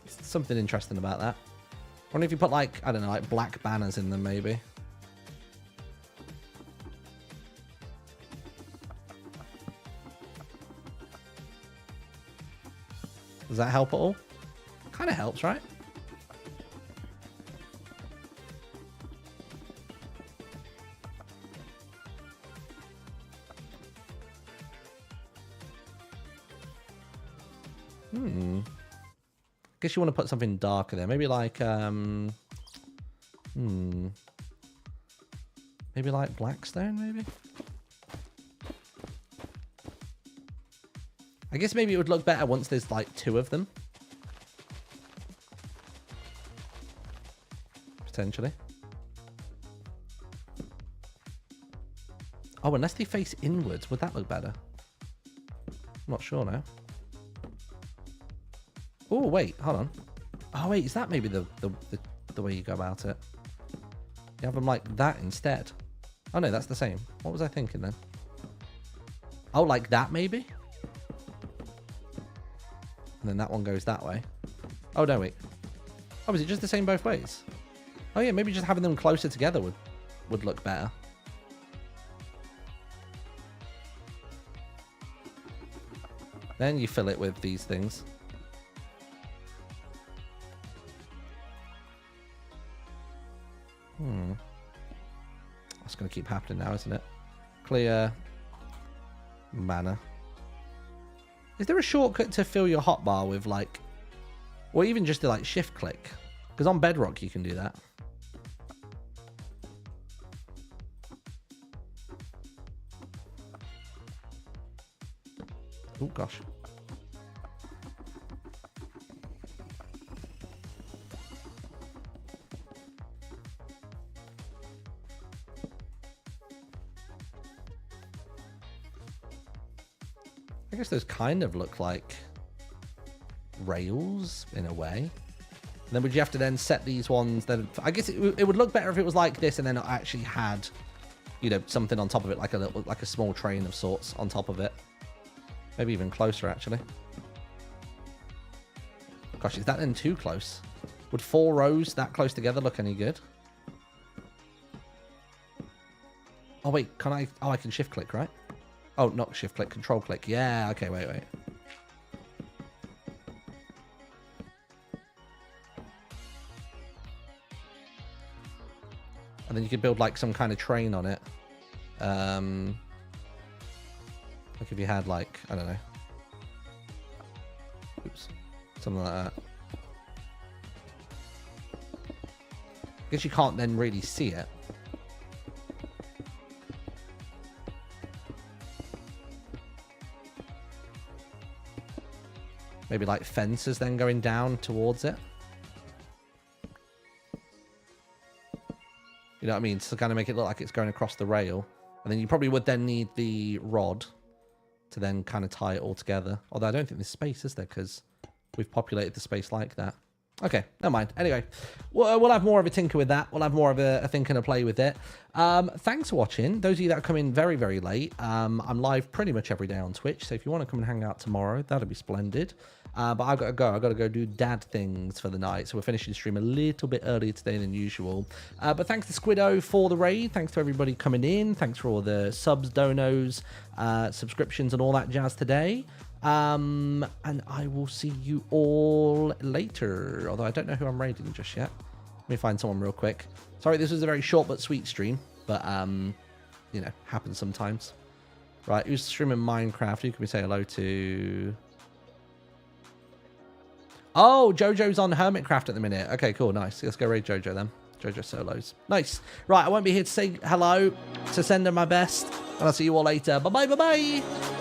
Something interesting about that. I wonder if you put like, I don't know, like black banners in them maybe. Does that help at all? Kind of helps, right? Guess you want to put something darker there. Maybe like maybe like blackstone, maybe? I guess maybe it would look better once there's like two of them. Potentially. Oh, unless they face inwards, would that look better? I'm not sure now. Oh, wait, hold on. Oh, wait, is that maybe the way you go about it? You have them like that instead. Oh, no, that's the same. What was I thinking then? Oh, like that maybe? And then that one goes that way. Oh, no, wait. Oh, is it just the same both ways? Oh, yeah, maybe just having them closer together would look better. Then you fill it with these things. That's going to keep happening now, isn't it? Clear. Mana. Is there a shortcut to fill your hotbar with, like... Or even just to, like, shift click? Because on Bedrock you can do that. Oh, gosh. I guess those kind of look like rails in a way. And then would you have to then set these ones? Then I guess it would look better if it was like this, and then it actually had, you know, something on top of it, like a small train of sorts on top of it. Maybe even closer, actually. Gosh, is that then too close? Would 4 rows that close together look any good? Oh wait, can I? Oh, I can shift click, right? Oh, not shift click, control click. Yeah, okay, wait. And then you could build like some kind of train on it. Like if you had like, I don't know. Oops. Something like that. I guess you can't then really see it. Maybe like fences then going down towards it. You know what I mean? To kind of make it look like it's going across the rail. And then you probably would then need the rod to then kind of tie it all together. Although I don't think there's space, is there? Because we've populated the space like that. Okay, never mind. Anyway, we'll have more of a tinker with that. We'll have more of a think and a play with it. Thanks for watching. Those of you that come in very, very late, I'm live pretty much every day on Twitch. So if you want to come and hang out tomorrow, that'll be splendid. But I've got to go. I've got to go do dad things for the night. So we're finishing the stream a little bit earlier today than usual. But thanks to Squiddo for the raid. Thanks to everybody coming in. Thanks for all the subs, donos, subscriptions, and all that jazz today. And I will see you all later. Although I don't know who I'm raiding just yet. Let me find someone real quick. Sorry, this was a very short but sweet stream. But, you know, happens sometimes. Right, who's streaming Minecraft? Who can we say hello to? Oh, Jojo's on Hermitcraft at the minute. Okay, cool, nice. Let's go raid Jojo then. Jojo solos. Nice. Right, I won't be here to say hello, to send her my best. And I'll see you all later. Bye-bye, bye-bye.